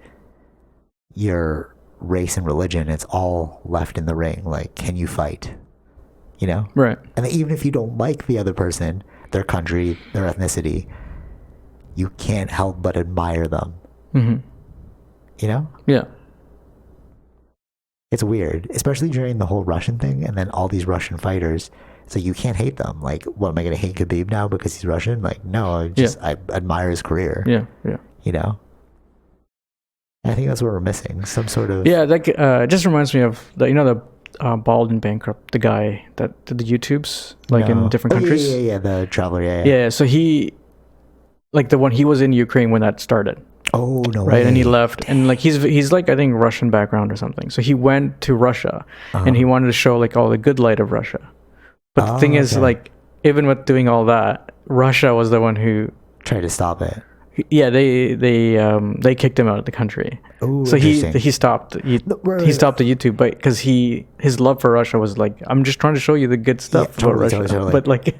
your race and religion, it's all left in the ring. Like, can you fight? You know? Right. And even if you don't like the other person, their country, their ethnicity, you can't help but admire them. Mm-hmm. You know? Yeah. It's weird, especially during the whole Russian thing, and then all these Russian fighters. So you can't hate them. Like, what, am I going to hate Khabib now because he's Russian? Like, no, I admire his career. Yeah. You know? I think that's what we're missing. Some sort of... Yeah, that just reminds me of, the bald and bankrupt, the guy that did the YouTubes, in different countries. Yeah, the traveler, Yeah, so he, the one, he was in Ukraine when that started. Oh, no right, way. And he left, and he's I think Russian background or something. So he went to Russia, and he wanted to show all the good light of Russia. But the thing is, even with doing all that, Russia was the one who tried to stop it. Yeah, they kicked him out of the country. Ooh, so he stopped he stopped the YouTube, but because his love for Russia was I'm just trying to show you the good stuff about Russia. Totally. But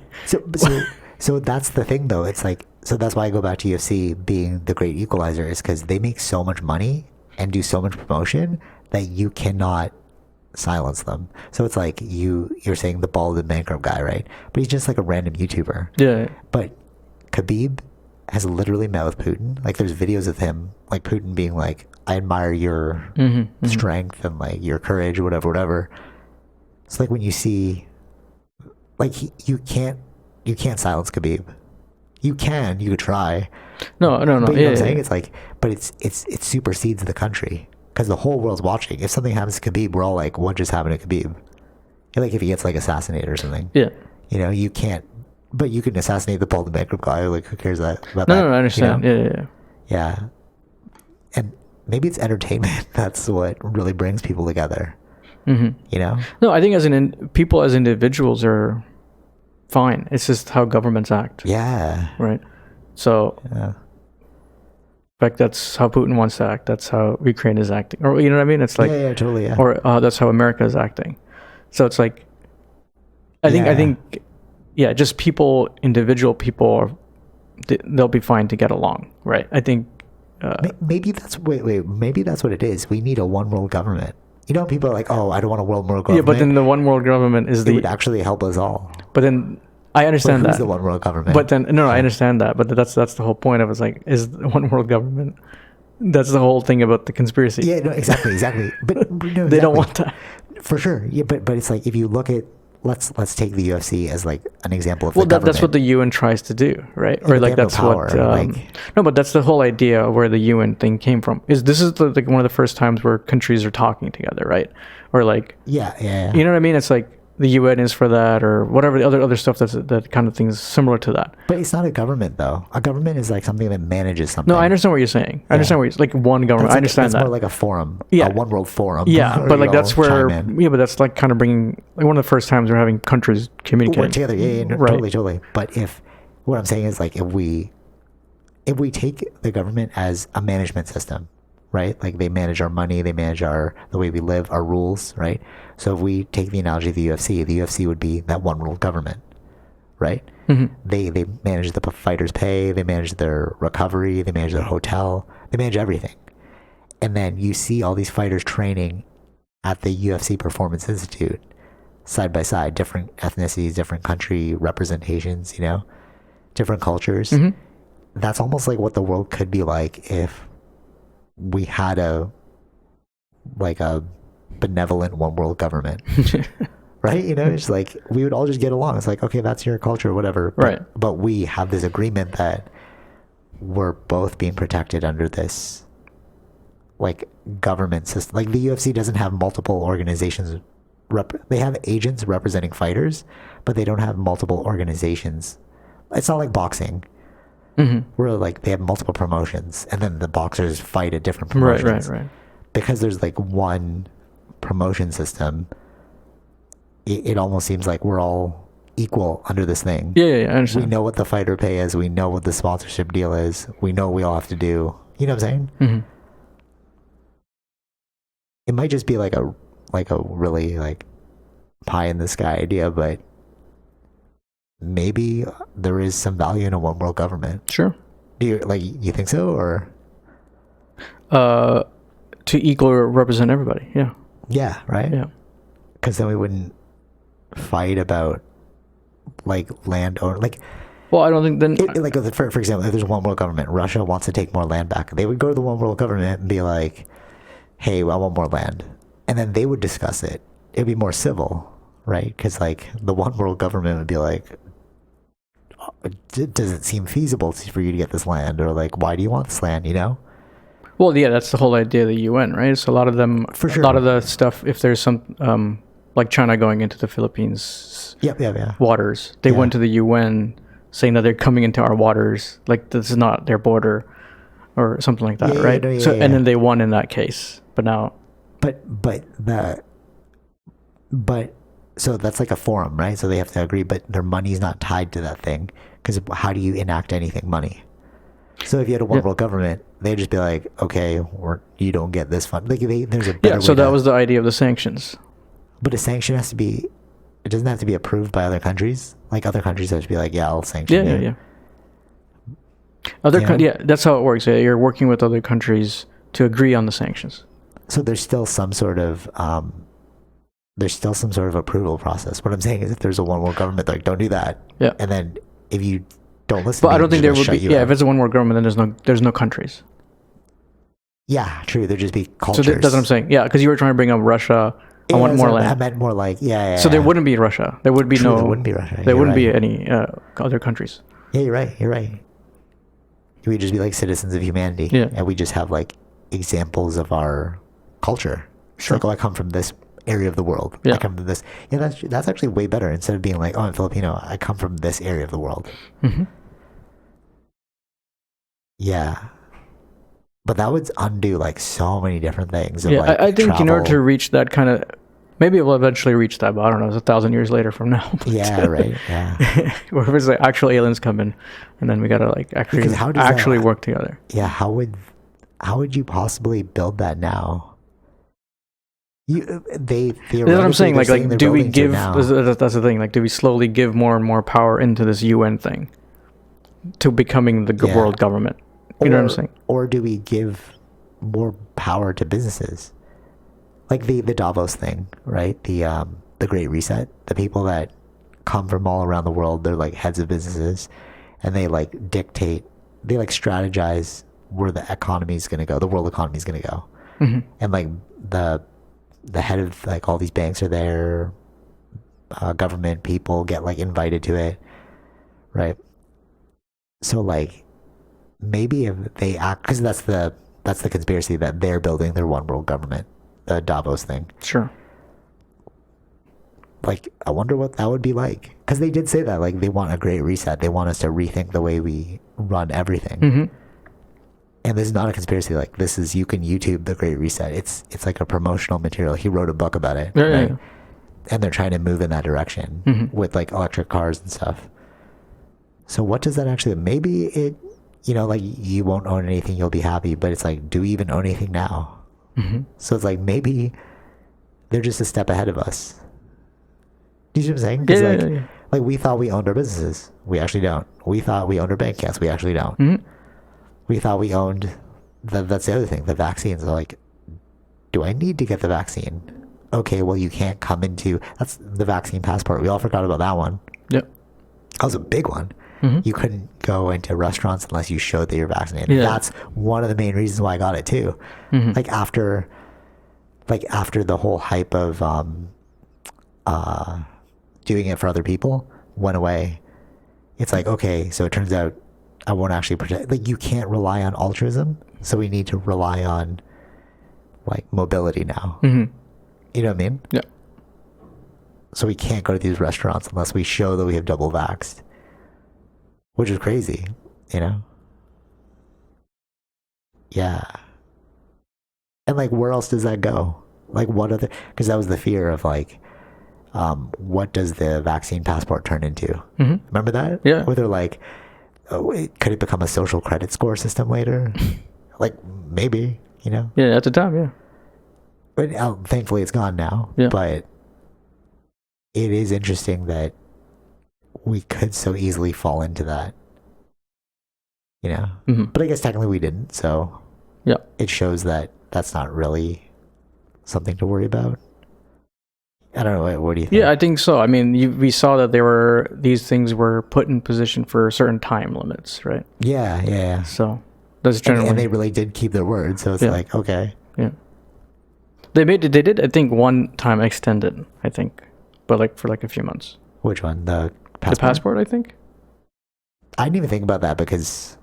so that's the thing though. It's so that's why I go back to UFC being the great equalizer, is because they make so much money and do so much promotion that you cannot silence them. So it's you're saying the bald and bankrupt guy, right? But he's just a random YouTuber. Yeah. But Khabib has literally met with Putin. There's videos of him, Putin being I admire your strength and your courage, whatever. It's when you see, you can't silence Khabib. You could try. No. But you know what I'm saying? It's but it supersedes the country because the whole world's watching. If something happens to Khabib, we're all what just happened to Khabib? If he gets assassinated or something. Yeah. You know, you can't. But you can assassinate the bald and bankrupt guy. Who cares about that? No, I understand. You know? Yeah. And maybe it's entertainment. That's what really brings people together. Mm-hmm. You know? No, I think people as individuals are fine. It's just how governments act. Yeah. Right. So, yeah. In fact, that's how Putin wants to act. That's how Ukraine is acting. Or, you know what I mean? It's yeah, totally, yeah. Or that's how America is acting. So it's I think, yeah, just individual people they'll be fine to get along, right? I think maybe that's maybe that's what it is. We need a one world government. You know, people are oh, I don't want a world government. Yeah, but then the one world government it would actually help us all. But then I understand who's that. the one world government? But then I understand that. But that's the whole point of it. Is the one world government? That's the whole thing about the conspiracy. Yeah, no, exactly. But no, exactly. They don't want that. For sure. Yeah, but it's if you look at let's take the UFC as an example of that's what the UN tries to do, right? Yeah, or that's no power, what no, but that's the whole idea of where the UN thing came from. This is one of the first times where countries are talking together, right? Or yeah. You know what I mean? It's the UN is for that, or whatever the other stuff that kind of things similar to that. But it's not a government though. A government is something that manages something. No, I understand what you're saying. I understand what you're one government. I understand that. It's more a forum. Yeah. A one world forum. Yeah, but that's where but that's kind of bringing one of the first times we're having countries communicating work together. Yeah, right. Totally. But what I'm saying is if we take the government as a management system, right? They manage our money, they manage the way we live, our rules, right? So if we take the analogy of the UFC would be that one world government, right? Mm-hmm. They manage the fighters' pay, they manage their recovery, they manage their hotel, they manage everything. And then you see all these fighters training at the UFC Performance Institute. side by side, different ethnicities, different country representations, different cultures. Mm-hmm. That's almost like what the world could be like if we had a benevolent one world government. Right? It's like we would all just get along. It's like, okay, that's your culture, whatever. Right. But we have this agreement that we're both being protected under this like government system. Like the UFC doesn't have multiple organizations. They have agents representing fighters, but they don't have multiple organizations. It's not like boxing, where like they have multiple promotions, and then the boxers fight at different promotions. Right. Because there's like one promotion system. It almost seems like we're all equal under this thing. Yeah, I understand. We know what the fighter pay is. We know what the sponsorship deal is. We know what we all have to do. You know what I'm saying? Mm-hmm. It might just be like a really like pie in the sky idea, but maybe there is some value in a one world government. Sure. Do you think so, or to equal represent everybody? Yeah. Yeah. Right. Yeah. Because then we wouldn't fight about like land or like. Well, I don't think then. For example, if there's one world government, Russia wants to take more land back. They would go to the one world government and be like, "Hey, I want more land," and then they would discuss it. It'd be more civil, right? Because like the one world government would be like, "Does it seem feasible for you to get this land?" Or like, "Why do you want this land?" Well, yeah, that's the whole idea of the UN, right? So a lot of them, for sure, a lot of the stuff. If there's some, like China going into the Philippines, waters, they went to the UN saying that they're coming into our waters, like this is not their border, or something like that, right? And then they won in that case, but now, so that's like a forum, right? So they have to agree, but their money's not tied to that thing, because how do you enact anything money? So if you had a one world government, they'd just be like, okay, you don't get this fund. Like there's a better way. So that was the idea of the sanctions. But a sanction has to be, it doesn't have to be approved by other countries. Like other countries have to be like, yeah, I'll sanction you. Yeah. That's how it works. Yeah, you're working with other countries to agree on the sanctions. So there's still some sort of approval process. What I'm saying is, if there's a one world government, like don't do that. Yeah. And then if you don't listen, but I don't think there would be. Yeah, if it's a one world government, then there's no countries. Yeah, true. There'd just be cultures. So that's what I'm saying. Yeah, because you were trying to bring up Russia. I want more land. I meant more like So there wouldn't be Russia. There would be There wouldn't be Russia. There wouldn't be any other countries. Yeah, you're right. We'd just be like citizens of humanity. Yeah. And we just have like examples of our culture. Sure. Like, I come from this area of the world. Yeah. I come from this. Yeah, that's actually way better. Instead of being like, oh, I'm Filipino, I come from this area of the world. Mm-hmm. Yeah. But that would undo like so many different things. Yeah, I think in order to reach that kind of, maybe it will eventually reach that, but I don't know, it's 1,000 years later from now. Yeah, right. Yeah. Or if it's like actual aliens come in, and then we gotta like actually work together. Yeah, how would you possibly build that now? That's what I'm saying. Like do we give? That's the thing. Like, do we slowly give more and more power into this UN thing, to becoming the world government? You know what I'm saying? Or do we give more power to businesses? Like the Davos thing, right? The Great Reset. The people that come from all around the world, they're like heads of businesses, and they like dictate, they like strategize where the economy is going to go, the world economy is going to go. Mm-hmm. And like the head of like all these banks are there, government people get like invited to it, right? So like, maybe if they act, because that's the conspiracy that they're building their one world government, the Davos thing. Sure. Like, I wonder what that would be like, because they did say that, like, they want a great reset. They want us to rethink the way we run everything. Mm-hmm. And this is not a conspiracy. Like, this is, you can YouTube the Great Reset. It's like a promotional material. He wrote a book about it, right? Yeah. And they're trying to move in that direction with like electric cars and stuff. So what does that actually? Maybe it. Like you won't own anything, you'll be happy. But it's like, do we even own anything now? Mm-hmm. So it's like, maybe they're just a step ahead of us. Do you see what I'm saying? Because like we thought we owned our businesses. We actually don't. We thought we owned our bank accounts. We actually don't. Mm-hmm. We thought we owned, that's the other thing, the vaccines. Like, do I need to get the vaccine? okay, well, you can't come into, that's the vaccine passport. We all forgot about that one. Yep. That was a big one. You couldn't go into restaurants unless you showed that you're vaccinated. Yeah. That's one of the main reasons why I got it too. Like after the whole hype of doing it for other people went away, it's like, okay, so it turns out I won't actually protect. Like, you can't rely on altruism, so we need to rely on like mobility now. You know what I mean? Yeah. So we can't go to these restaurants unless we show that we have double vaxxed, which is crazy, you know? Yeah. And like, where else does that go? Like, what other, because that was the fear of like, what does the vaccine passport turn into? Remember that? Yeah. Where they're like, oh, could it become a social credit score system later? Like, maybe, you know? Yeah, at the time, yeah. But thankfully it's gone now. Yeah. But it is interesting that we could so easily fall into that, you know? But I guess technically we didn't, so yeah, it shows that that's not really something to worry about. I don't know. What do you think? Yeah, I think so. I mean, we saw that these things were put in position for certain time limits, right? Yeah. So that's generally, and they really did keep their word. So it's like, okay. Yeah. They did, I think, one time extended, I think, but like for like a few months. Which one? The passport? The passport, I think. I didn't even think about that because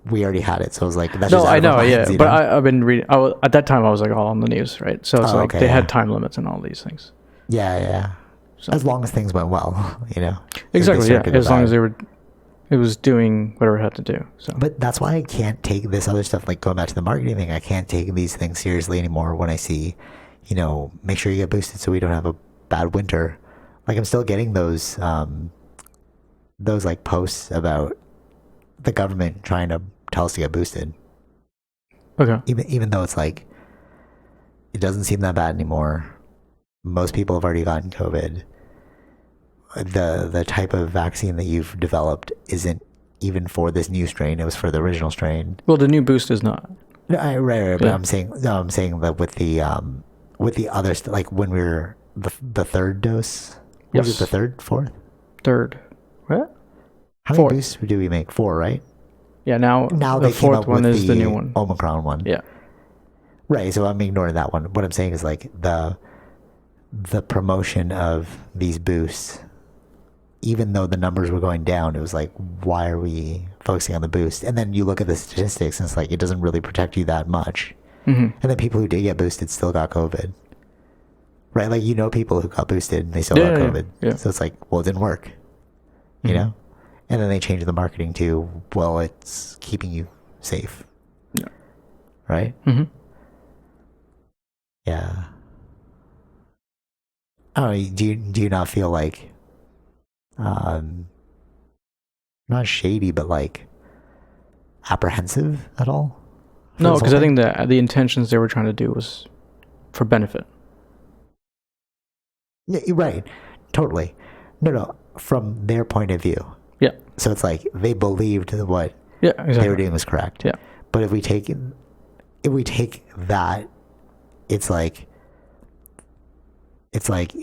we already had it, so I was like, that's no, just I know, yeah. But I've been reading. At that time, I was like all on the news, right? So it's like they had time limits and all these things. Yeah. So, as long as things went well, you know. Exactly. Yeah. As long as it was doing whatever it had to do. So. But that's why I can't take this other stuff, like going back to the marketing thing. I can't take these things seriously anymore when I see, you know, make sure you get boosted so we don't have a bad winter. Like, I'm still getting those like posts about the government trying to tell us to get boosted. Okay. Even though it's like, it doesn't seem that bad anymore. Most people have already gotten COVID. The type of vaccine that you've developed isn't even for this new strain. It was for the original strain. Well, the new boost is not. Right. But I'm saying that with the other like when we were the third dose. Yes. Was it the third, fourth? Third. What? How many boosts do we make? 4, right? Yeah. Now the fourth one is the new one. Omicron one. Yeah. Right. So I'm ignoring that one. What I'm saying is like the promotion of these boosts, even though the numbers were going down, it was like, why are we focusing on the boost? And then you look at the statistics and it's like, it doesn't really protect you that much. And then people who did get boosted still got COVID. Right? Like, you know, people who got boosted and they still got COVID. Yeah. So it's like, well, it didn't work. You know? And then they changed the marketing to, well, it's keeping you safe. Yeah. Right? Yeah. Oh, do you not feel like, not shady, but like apprehensive at all? No, because I think that the intentions they were trying to do was for benefit. Yeah, you're right. Totally. No, from their point of view. Yeah. So it's like they believed that what exactly. they were doing was correct. Yeah. But if we take that, it's like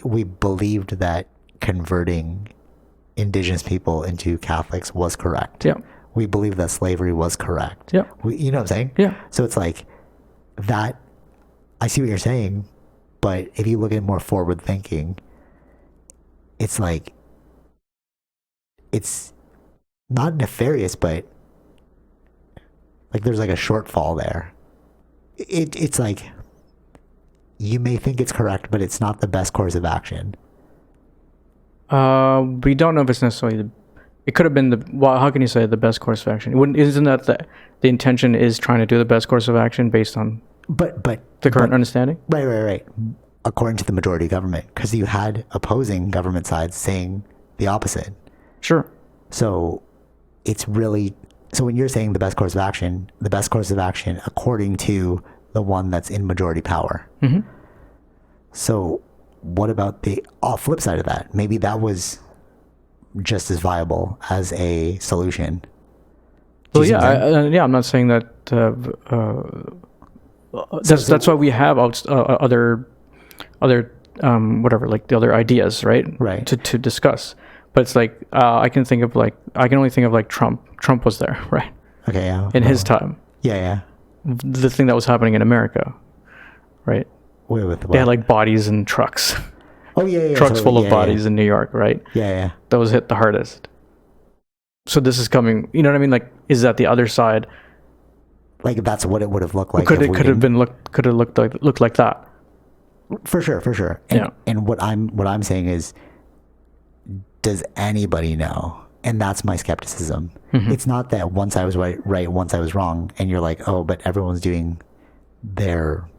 we believed that converting indigenous people into Catholics was correct. Yeah. We believe that slavery was correct. Yeah. You know what I'm saying? Yeah. So it's like that. I see what you're saying, but if you look at more forward thinking, it's like, it's not nefarious, but like there's like a shortfall there. It's like, you may think it's correct, but it's not the best course of action. We don't know if it's necessarily it could have been how can you say the best course of action? Isn't that the intention is trying to do the best course of action based on the current understanding? Right. According to the majority government, because you had opposing government sides saying the opposite. Sure. So it's really, so when you're saying the best course of action according to the one that's in majority power. So what about the flip side of that? Maybe that was just as viable as a solution. Well, I'm not saying that. That's why we have other other whatever, like the other ideas, right? Right. To discuss. But it's like I can only think of like Trump. Trump was there, right? Okay, yeah. In his time. Yeah. The thing that was happening in America, right? Wait, with what? They had like bodies in trucks. Oh yeah. Trucks full of bodies in New York, right? Yeah. That was hit the hardest. So this is coming. You know what I mean? Like, is that the other side? Like that's what it would have looked like. Could have looked like that. For sure. And what I'm saying is, does anybody know? And that's my skepticism. Mm-hmm. It's not that once I was right, once I was wrong, and you're like, oh, but everyone's doing their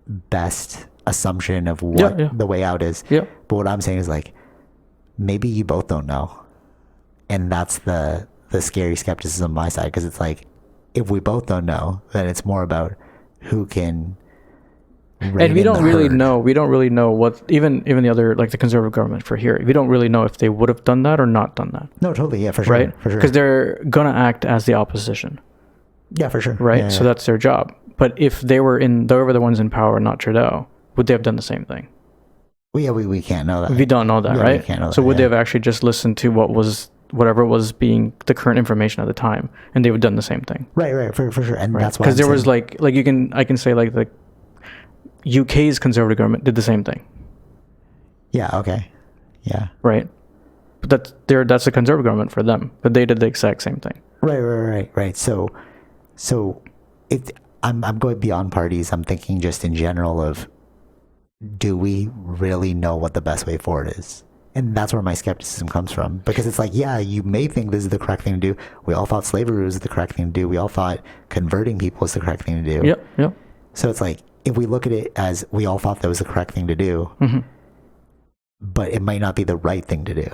best assumption of what the way out is. Yeah. But what I'm saying is like, maybe you both don't know. And that's the scary skepticism on my side, because it's like, if we both don't know, then it's more about who can. And we don't really know what even the other, like the conservative government for here. We don't really know if they would have done that or not done that. No, totally, yeah, for sure, right? For sure, because they're gonna act as the opposition. Yeah, for sure, right? Yeah, so that's their job. But if they were the ones in power, not Trudeau, would they have done the same thing? Well, yeah, we can't know that. We don't know that, right? We can't know so that, would they have actually just listened to whatever was being the current information at the time, and they would have done the same thing? Right, for sure, and that's why. Because there was like I can say like the UK's conservative government did the same thing. Yeah. Okay. Yeah. Right. But that's a conservative government for them, but they did the exact same thing. Right. So I'm going beyond parties. I'm thinking just in general of, do we really know what the best way forward is? And that's where my skepticism comes from, because it's like, yeah, you may think this is the correct thing to do. We all thought slavery was the correct thing to do. We all thought converting people was the correct thing to do. Yep. So it's like, if we look at it as we all thought that was the correct thing to do, mm-hmm. but it might not be the right thing to do,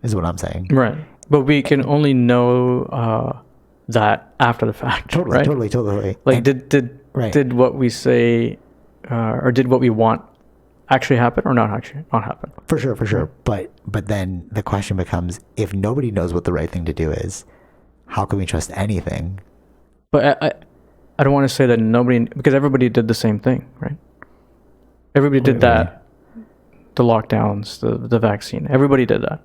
is what I'm saying. Right. But we can only know that after the fact. Totally, right? Totally. Like, did what we say or did what we want actually happen or not happen? For sure. But then the question becomes, if nobody knows what the right thing to do is, how can we trust anything? But I don't want to say that nobody, because everybody did the same thing, right? Everybody did that. The lockdowns, the vaccine. Everybody did that.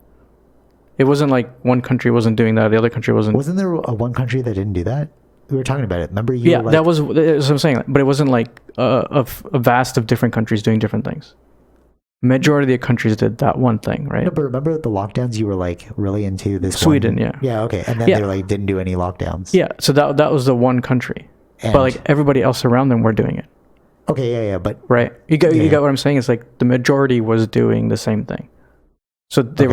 It wasn't like one country wasn't doing that, the other country wasn't. Wasn't there one country that didn't do that? We were talking about it. Remember you? Yeah, that was what I'm saying. But it wasn't like a vast of different countries doing different things. Majority of the countries did that one thing, right? No, but remember the lockdowns? You were like really into this. Sweden, one? Yeah, okay. And then they like didn't do any lockdowns. Yeah, so that was the one country. But like everybody else around them were doing it. Okay, yeah, but right, you got what I'm saying. It's like the majority was doing the same thing, so they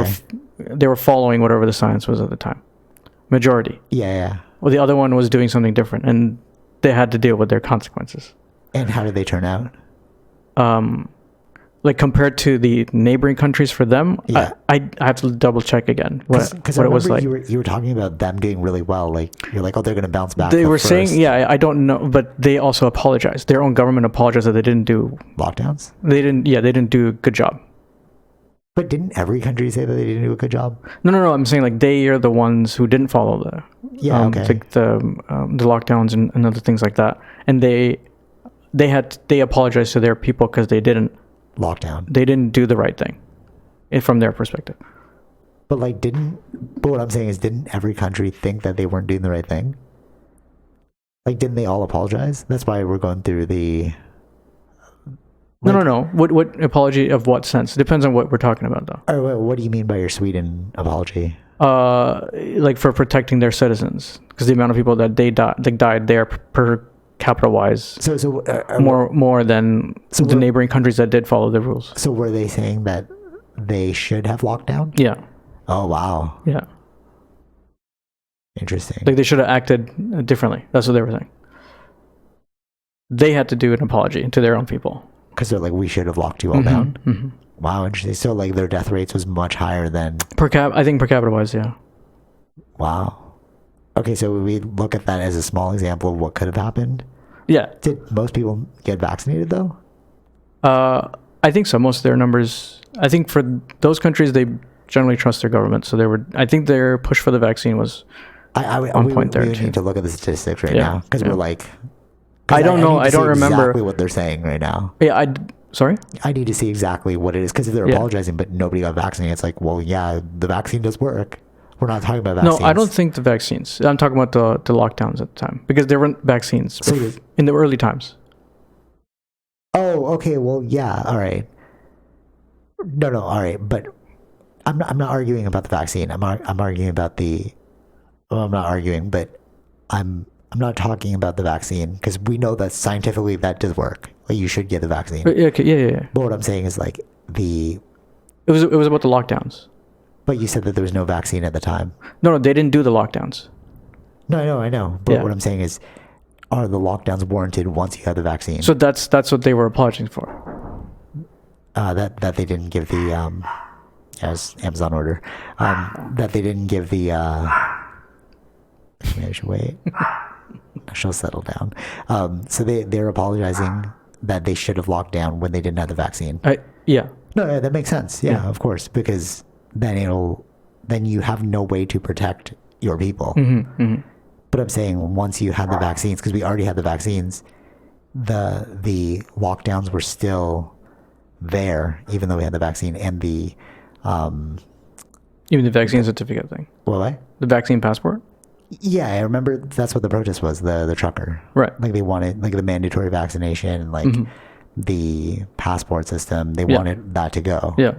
were following whatever the science was at the time. Majority. Yeah. Well, the other one was doing something different, and they had to deal with their consequences. And how did they turn out? Like compared to the neighboring countries for them, I have to double check again what it was like. You were talking about them doing really well. Like you're like, oh, they're going to bounce back. They were saying, I don't know, but they also apologized. Their own government apologized that they didn't do lockdowns. They didn't do a good job. But didn't every country say that they didn't do a good job? No. I'm saying like they are the ones who didn't follow the lockdowns and other things like that, and they apologized to their people because they didn't. Lockdown. They didn't do the right thing from their perspective. But what I'm saying is, didn't every country think that they weren't doing the right thing? Like, didn't they all apologize? That's why we're going through the... No. What apology of what sense? It depends on what we're talking about, though. Or what do you mean by your Sweden apology? Like for protecting their citizens, because the amount of people that they died there per capita wise, so more than the neighboring countries that did follow the rules. So were they saying that they should have locked down? Yeah. Oh wow. Yeah. Interesting. Like they should have acted differently. That's what they were saying. They had to do an apology to their own people because they're like, we should have locked you all down. Mm-hmm. Wow, interesting. So like their death rates was much higher than I think per capita wise, yeah. Wow. Okay, so we look at that as a small example of what could have happened. Yeah. Did most people get vaccinated though? I think so. Most of their numbers. I think for those countries, they generally trust their government. So I think their push for the vaccine was on point there. We need to look at the statistics now because we're like. I don't know. I don't remember exactly what they're saying right now. Yeah, Sorry? I need to see exactly what it is, because if they're apologizing but nobody got vaccinated, it's like, well, yeah, the vaccine does work. We're not talking about vaccines. No, I don't think the vaccines. I'm talking about the lockdowns at the time, because there weren't vaccines in the early times. Oh, okay. Well, yeah. All right. No, all right. But I'm not arguing about the vaccine. I'm arguing about the. Well, I'm not arguing, but I'm not talking about the vaccine, because we know that scientifically that does work. Like, you should get the vaccine. Yeah. But what I'm saying is, like, It was about the lockdowns. But you said that there was no vaccine at the time. No, they didn't do the lockdowns. No, I know. But what I'm saying is, are the lockdowns warranted once you have the vaccine? So that's what they were apologizing for. That they didn't give the as Amazon order. That they didn't give the. Maybe I should wait. I shall settle down. So they're apologizing that they should have locked down when they didn't have the vaccine. Yeah. No, that makes sense. Yeah, of course, because then you have no way to protect your people. But I'm saying, once you had the vaccines, because we already had the vaccines, the lockdowns were still there, even though we had the vaccine, and the even the vaccine certificate thing. What? The vaccine passport. Yeah, I remember that's what the protest was. The trucker, right? Like, they wanted, like, the mandatory vaccination and, like, the passport system. They wanted that to go. Yeah.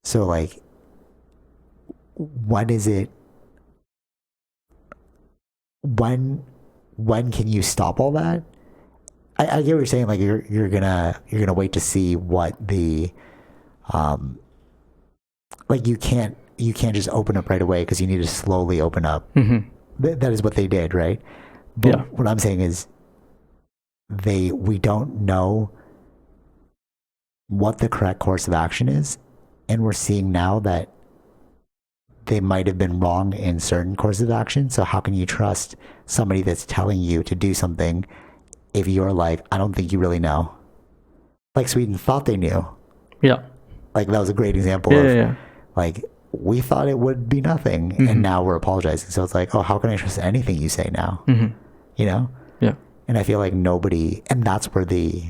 So, like, when is it? When can you stop all that? I get what you're saying. Like, you're gonna wait to see what the like, you can't just open up right away, because you need to slowly open up. That is what they did, right? But what I'm saying is, we don't know what the correct course of action is, and we're seeing now that they might have been wrong in certain courses of action. So how can you trust somebody that's telling you to do something if you're like, I don't think you really know? Like, Sweden thought they knew. Yeah. Like, that was a great example of like, we thought it would be nothing, and now we're apologizing. So it's like, oh, how can I trust anything you say now? You know? Yeah. And I feel like nobody, and that's where the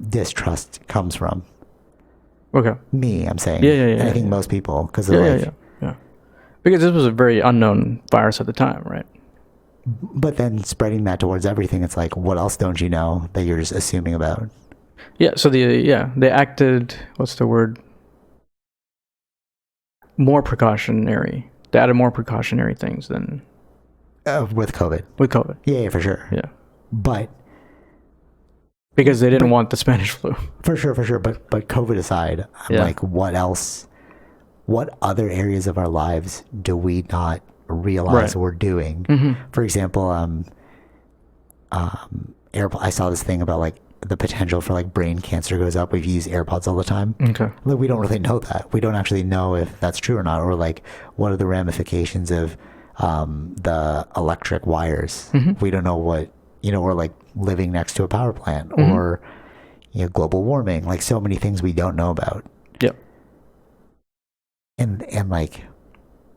distrust comes from. Okay. Me, I'm saying. Yeah. And I think most people, because they're yeah. Because this was a very unknown virus at the time, right? But then spreading that towards everything, it's like, what else don't you know that you're just assuming about? Yeah. So they acted. What's the word? More precautionary. They added more precautionary things than with COVID. With COVID. Yeah, for sure. Yeah. But because they didn't want the Spanish flu. For sure. But COVID aside, I'm like, what else? What other areas of our lives do we not realize we're doing? For example, I saw this thing about, like, the potential for, like, brain cancer goes up if you use AirPods all the time. Okay. Like, we don't really know that. We don't actually know if that's true or not, or, like, what are the ramifications of the electric wires. We don't know what, or, like, living next to a power plant, or, global warming, like, so many things we don't know about. Yep. And like,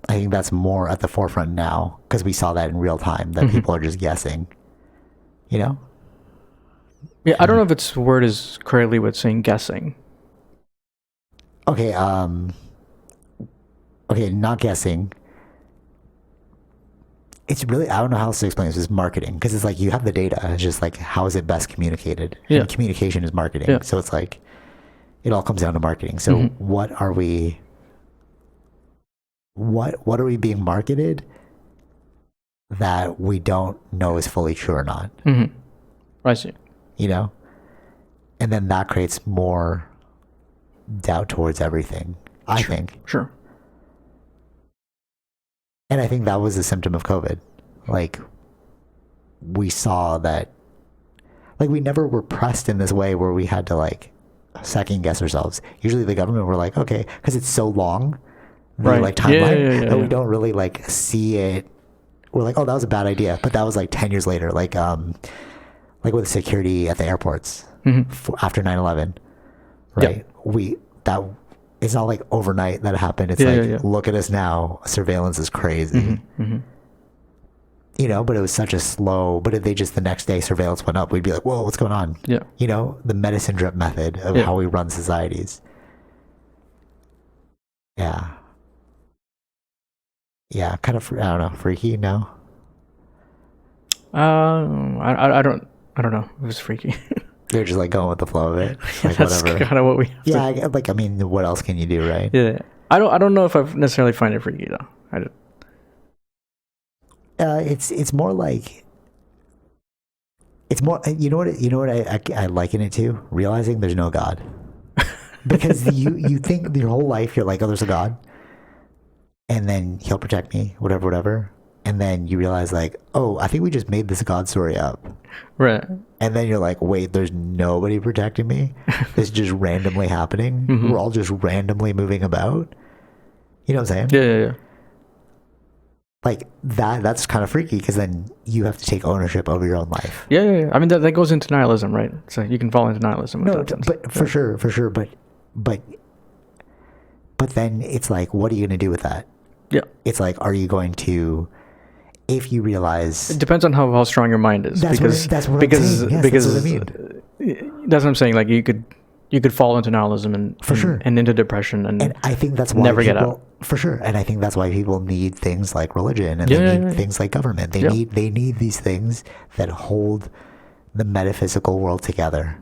I think that's more at the forefront now, because we saw that in real time, that people are just guessing, Yeah, I don't know if its word is correctly with saying guessing. Okay, not guessing. It's really, I don't know how else to explain this. It's marketing, because it's like, you have the data. It's just like, how is it best communicated? Yeah. And communication is marketing. Yeah. So it's like, it all comes down to marketing. So what are we being marketed that we don't know is fully true or not? I see. And then that creates more doubt towards everything, I think. Sure. And I think that was a symptom of COVID. Like, we saw that, like, we never were pressed in this way where we had to, like, second guess ourselves. Usually the government were like, okay, because it's so long, like, timeline, that we don't really, like, see it. We're like, oh, that was a bad idea. But that was, like, 10 years later. Like with security at the airports after 9/11, right? It's not like overnight that happened. It's look at us now. Surveillance is crazy. but it was such a slow, but if they just the next day surveillance went up, we'd be like, whoa, what's going on? Yeah. The medicine drip method of how we run societies. Yeah. Yeah, kind of, I don't know, freaky, no? I don't know. It was freaky. You're just like going with the flow of it. Like, that's kind of what we have I mean, what else can you do, right? Yeah. I don't know if I necessarily find it freaky, though. It's more like, it's more, you know what I liken it to? Realizing there's no God. Because you think your whole life you're like, oh, there's a God, and then he'll protect me, whatever, and then you realize like, oh, I think we just made this God story up, right? And then you're like, wait, there's nobody protecting me. This is just randomly happening. Mm-hmm. We're all just randomly moving about. You know what I'm saying? Yeah. Like that's kind of freaky, because then you have to take ownership over your own life. Yeah. I mean, that goes into nihilism, right? So you can fall into nihilism. No, but for sure. But then it's like, what are you going to do with that? Yeah. It's like, are you going to, if you realize... It depends on how strong your mind is. That's what I'm saying. Yes, because that's what I mean. That's what I'm saying. Like, you could fall into nihilism and into depression and I think that's why never get out. For sure. And I think that's why people need things like religion, and they need things like government. They need these things that hold the metaphysical world together.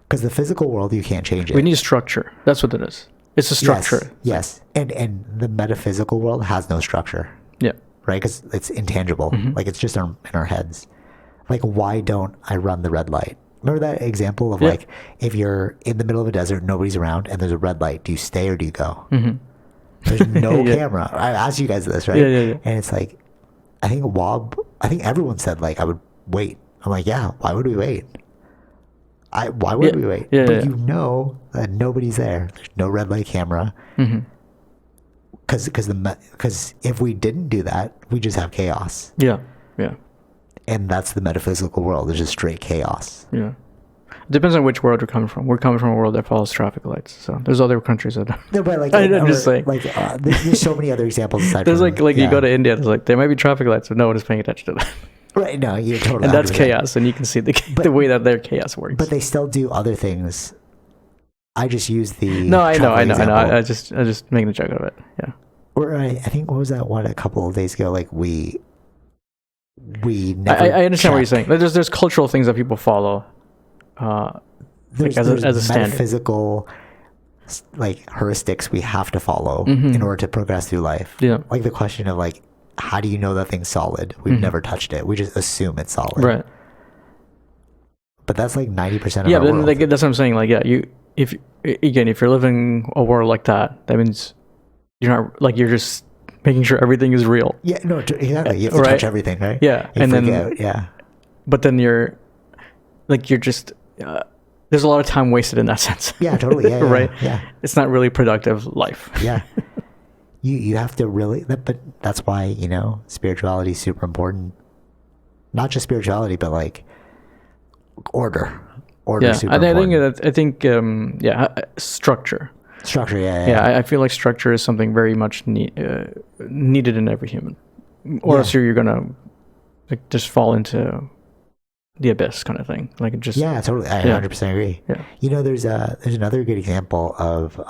Because the physical world, you can't change it. We need structure. That's what it is. It's a structure. Yes. And the metaphysical world has no structure. Yeah. Right? Because it's intangible. Mm-hmm. Like, it's just in our heads. Like, why don't I run the red light? Remember that example of like, if you're in the middle of a desert, nobody's around, and there's a red light, do you stay or do you go? Mm-hmm. There's no camera. I asked you guys this, right? Yeah. And it's like, I think everyone said like, I would wait. I'm like, yeah, why would we wait? Why would we wait? But you know that nobody's there. There's no red light camera. Because if we didn't do that, we just have chaos. Yeah. And that's the metaphysical world. There's just straight chaos. Yeah. It depends on which world you're coming from. We're coming from a world that follows traffic lights. So there's other countries that don't. No, but like, I'm just saying. Like, there's so many other examples aside there's from, you go to India, there's like, there might be traffic lights, but no one is paying attention to that. Right, no, you're totally. And that's chaos, and you can see the way that their chaos works. But they still do other things. I just use the. No, I know. I just making a joke out of it. Yeah. Or I think, what was that one a couple of days ago? Like we never. I understand what you're saying. There's cultural things that people follow. There's as a standard. Metaphysical, like, heuristics we have to follow in order to progress through life. Yeah. Like the question of like, how do you know that thing's solid? We've never touched it. We just assume it's solid. Right. But that's like 90% of our world. Like, that's what I'm saying. Like, if you're living a world like that means you're not, like, you're just making sure everything is real. Yeah, no, exactly. You have to touch everything, right? Yeah. And then, But then you're just, there's a lot of time wasted in that sense. Yeah, totally. Yeah, right? Yeah. It's not really productive life. Yeah. You have to really, but that's why, spirituality is super important. Not just spirituality, but like order. Yeah, super important. I think structure. Structure, Yeah, I feel like structure is something very much needed in every human. Or else you're gonna like just fall into the abyss kind of thing. Like, it just. Yeah, totally. I 100% agree. Yeah. There's another good example of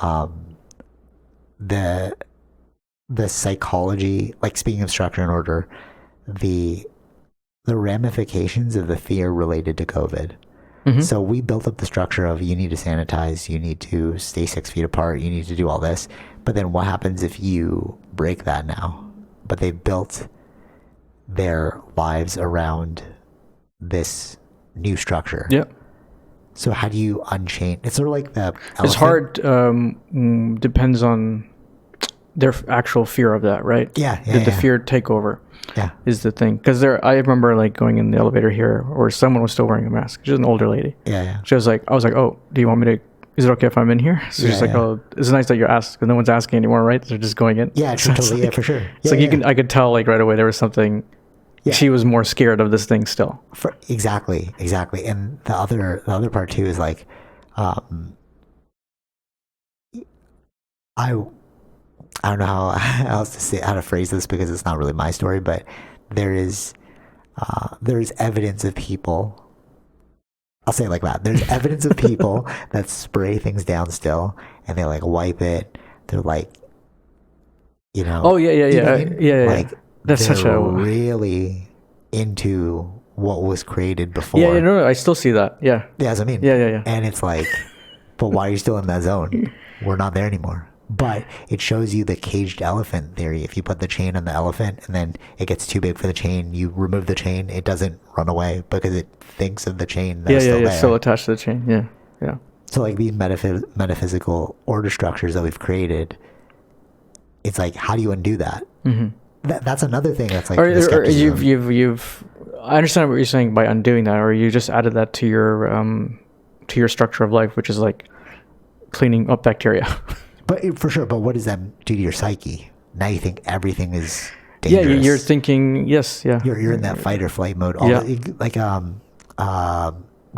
the psychology, like, speaking of structure and order, the ramifications of the fear related to COVID. Mm-hmm. So we built up the structure of, you need to sanitize, you need to stay 6 feet apart, you need to do all this. But then what happens if you break that now? But they built their lives around this new structure. Yeah. So how do you unchain? It's sort of like the elephant. It's hard. Depends on their actual fear of that, right? Yeah. The fear takeover. Yeah. Is the thing. Because I remember like going in the elevator here, or someone was still wearing a mask. She's an older lady. Yeah. I was like, oh, do you want me to? Is it okay if I'm in here? So she's like, oh, it's nice that you're asked, because no one's asking anymore, right? They're just going in. Yeah, totally. Yeah, for sure. It's like I could tell like right away there was something. Yeah. She was more scared of this thing still. Exactly. And the other part too is like, I don't know how to phrase this, because it's not really my story, but there is there's evidence of people. I'll say it like that. There's evidence of people that spray things down still, and they like wipe it. They're like, you know. Oh yeah. Like that's they're such a really into what was created before. Yeah, no, I still see that. Yeah. Yeah, that's what I mean. Yeah. And it's like, but why are you still in that zone? We're not there anymore. But it shows you the caged elephant theory. If you put the chain on the elephant and then it gets too big for the chain, you remove the chain, it doesn't run away because it thinks of the chain that's still there. Still attached to the chain. Yeah. So like these metaphysical order structures that we've created, it's like, how do you undo that? Mm-hmm. That's another thing that's like, or you've I understand what you're saying by undoing that, or you just added that to your structure of life, which is like cleaning up bacteria. But for sure, but what does that do to your psyche? Now you think everything is dangerous. Yeah, you're thinking, yes, yeah. You're in that fight or flight mode. Like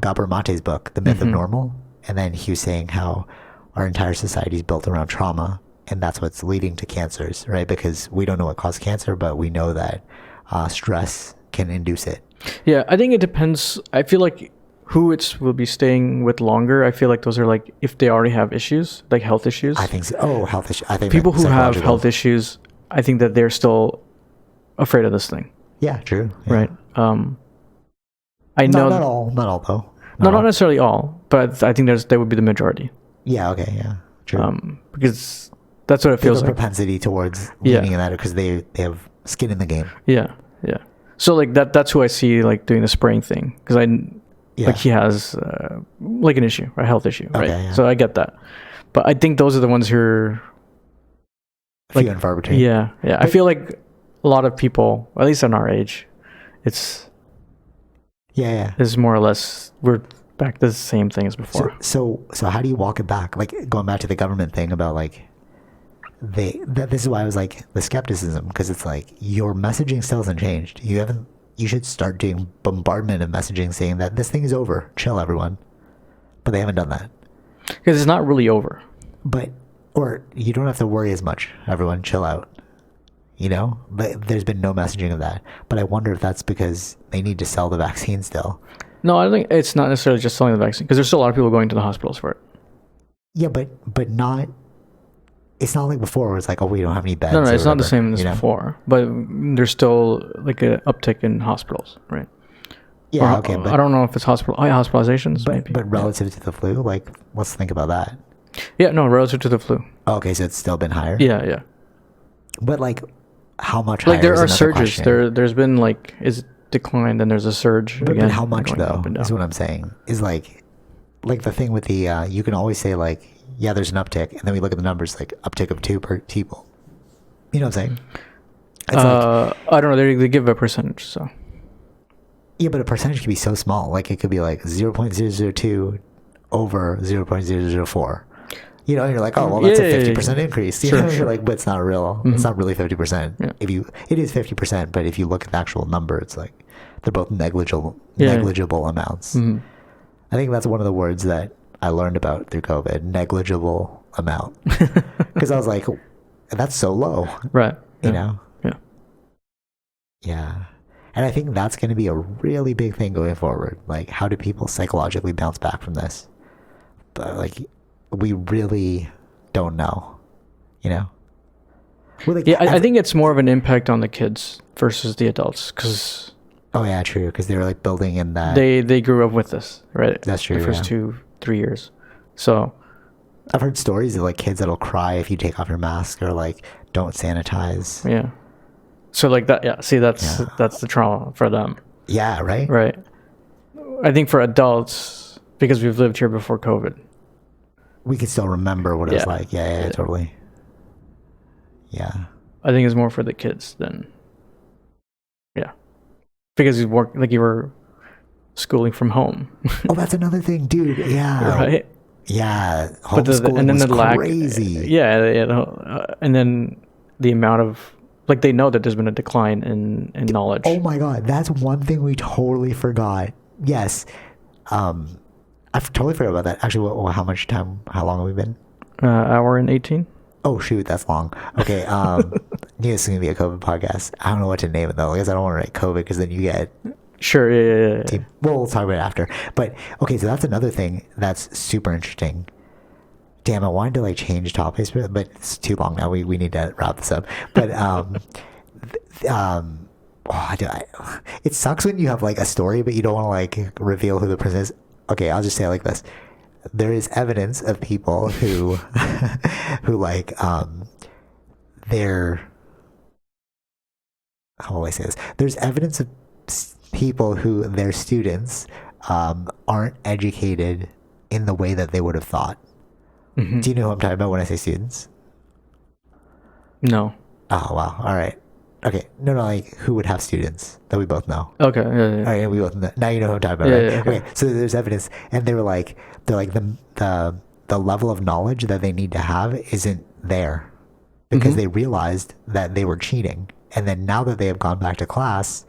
Gabor Mate's book, The Myth of Normal, and then he was saying how our entire society is built around trauma, and that's what's leading to cancers, right? Because we don't know what caused cancer, but we know that stress can induce it. Yeah, I think it depends. I feel like who will be staying with longer. I feel like those are like if they already have issues, like health issues. I think so. Oh, health issues. I think people who have health issues, I think that they're still afraid of this thing. Yeah, true. Yeah. Right. I know not all though. Not necessarily all, but I think that would be the majority. Yeah. Okay. Yeah. True. Because that's what it feels like. Propensity towards leaning in that because they have skin in the game. Yeah. So like that's who I see like doing the spraying thing because like he has like an issue, a health issue, right? Okay, yeah. So I get that, but I think those are the ones who are like, few and far between. Yeah. I feel like a lot of people, at least in our age, it's more or less we're back to the same thing as before. So how do you walk it back? Like going back to the government thing about like this is why I was like the skepticism, because it's like your messaging still hasn't changed. You should start doing bombardment of messaging saying that this thing is over. Chill, everyone. But they haven't done that. Because it's not really over. Or you don't have to worry as much. Everyone, chill out. You know? But there's been no messaging of that. But I wonder if that's because they need to sell the vaccine still. No, I think it's not necessarily just selling the vaccine. Because there's still a lot of people going to the hospitals for it. Yeah, but not... It's not like before where it's like, oh, we don't have any beds. No, it's not the same as before. But there's still like an uptick in hospitals, right? Yeah, okay. But I don't know if it's hospitalizations. But relative to the flu, like, let's think about that. Yeah, no, relative to the flu. Oh, okay, so it's still been higher? Yeah. But like, how much higher? Like there are surges. There's been like, is declined and there's a surge again. But how much though, is what I'm saying. Is like the thing with the, you can always say like, yeah, there's an uptick, and then we look at the numbers like uptick of 2 per people. You know what I'm saying? It's I don't know. They give a percentage, so. Yeah, but a percentage can be so small. Like it could be like 0.002 over 0.004. You know, and you're like, oh, well, that's a 50% increase. You know, you're like, but it's not real. Mm-hmm. It's not really 50%. Yeah. It is 50%, but if you look at the actual number, it's like they're both negligible amounts. Mm-hmm. I think that's one of the words that I learned about through COVID, negligible amount. Because I was like, that's so low. Right. You know? Yeah. Yeah. And I think that's going to be a really big thing going forward. Like, how do people psychologically bounce back from this? But, like, we really don't know, you know? Like, I think it's more of an impact on the kids versus the adults, because... Oh, yeah, true, because they were, like, building in that... They grew up with this, right? That's true, the first 2-3 years. So... I've heard stories of, like, kids that'll cry if you take off your mask or, like, don't sanitize. Yeah. So, like, that, yeah, see, that's the trauma for them. Yeah, right? Right. I think for adults, because we've lived here before COVID, we can still remember what it was like. Yeah, totally. Yeah. I think it's more for the kids than... Yeah. Because you were schooling from home. Oh, that's another thing, dude. Yeah. Right? Yeah. Homeschooling was crazy. Yeah. And then the amount of... Like, they know that there's been a decline in knowledge. Oh, my God. That's one thing we totally forgot. Yes. I've totally forgot about that. Actually, how long have we been? Hour and 18. Oh shoot, that's long. Okay, this is gonna be a COVID podcast. I don't know what to name it though, because I don't want to write COVID because then you get sure. Yeah. Well, we'll talk about it after. But okay, so that's another thing that's super interesting. Damn, I wanted to like change topics, but it's too long now. We need to wrap this up. But it sucks when you have like a story, but you don't want to like reveal who the person is. Okay, I'll just say it like this. There is evidence of people who who like they're, how will I say this? There's evidence of people who their students aren't educated in the way that they would have thought. Mm-hmm. Do you know who I'm talking about when I say students? No. Oh wow. All right. Okay. No, like who would have students that we both know? Okay. Yeah. All right. We both know. Now you know who I'm talking about, right? Yeah, okay. So there's evidence, and they're like the level of knowledge that they need to have isn't there because they realized that they were cheating, and then now that they have gone back to class,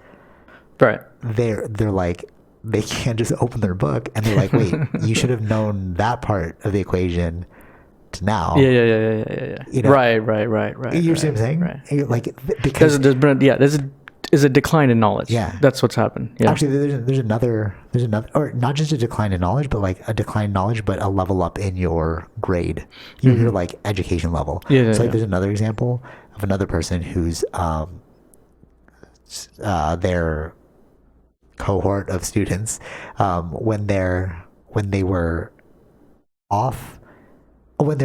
right? They're like they can't just open their book, and they're like, wait, you should have known that part of the equation to now. Yeah. You know? Right. You see what I'm saying? Right. Like because there's been there's a decline in knowledge. Yeah, that's what's happened. Yeah. Actually, there's another, or not just a decline in knowledge, but like a decline in knowledge, but a level up in your grade, your like education level. Yeah. So like, there's another example of another person who's their cohort of students when they were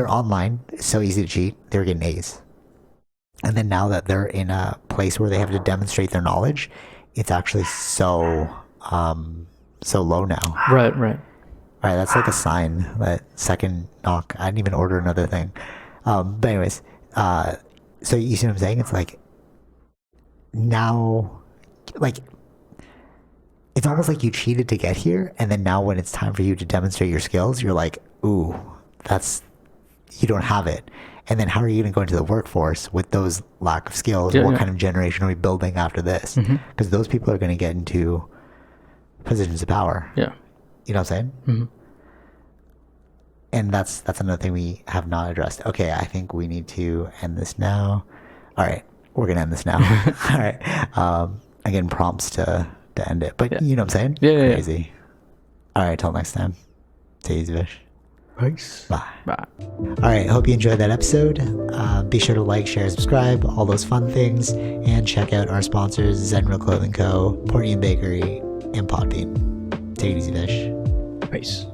online, it's so easy to cheat, they were getting A's. And then now that they're in a place where they have to demonstrate their knowledge, it's actually so low now. Right. That's like a sign. That second knock. I didn't even order another thing. But anyways, so you see what I'm saying? It's like now, like it's almost like you cheated to get here, and then now when it's time for you to demonstrate your skills, you're like, ooh, you don't have it. And then how are you going to go into the workforce with those lack of skills? What kind of generation are we building after this? Because those people are going to get into positions of power. Yeah. You know what I'm saying? Mm-hmm. And that's another thing we have not addressed. Okay, I think we need to end this now. All right, we're going to end this now. All right. Again, prompts to end it. But you know what I'm saying? Yeah. Crazy. All right, till next time. Take it easy, Vish. Peace. Bye. All right. Hope you enjoyed that episode. Be sure to like, share, subscribe, all those fun things, and check out our sponsors: Zenro Clothing Co., Portian Bakery, and Podbean. Take it easy, Vish. Peace.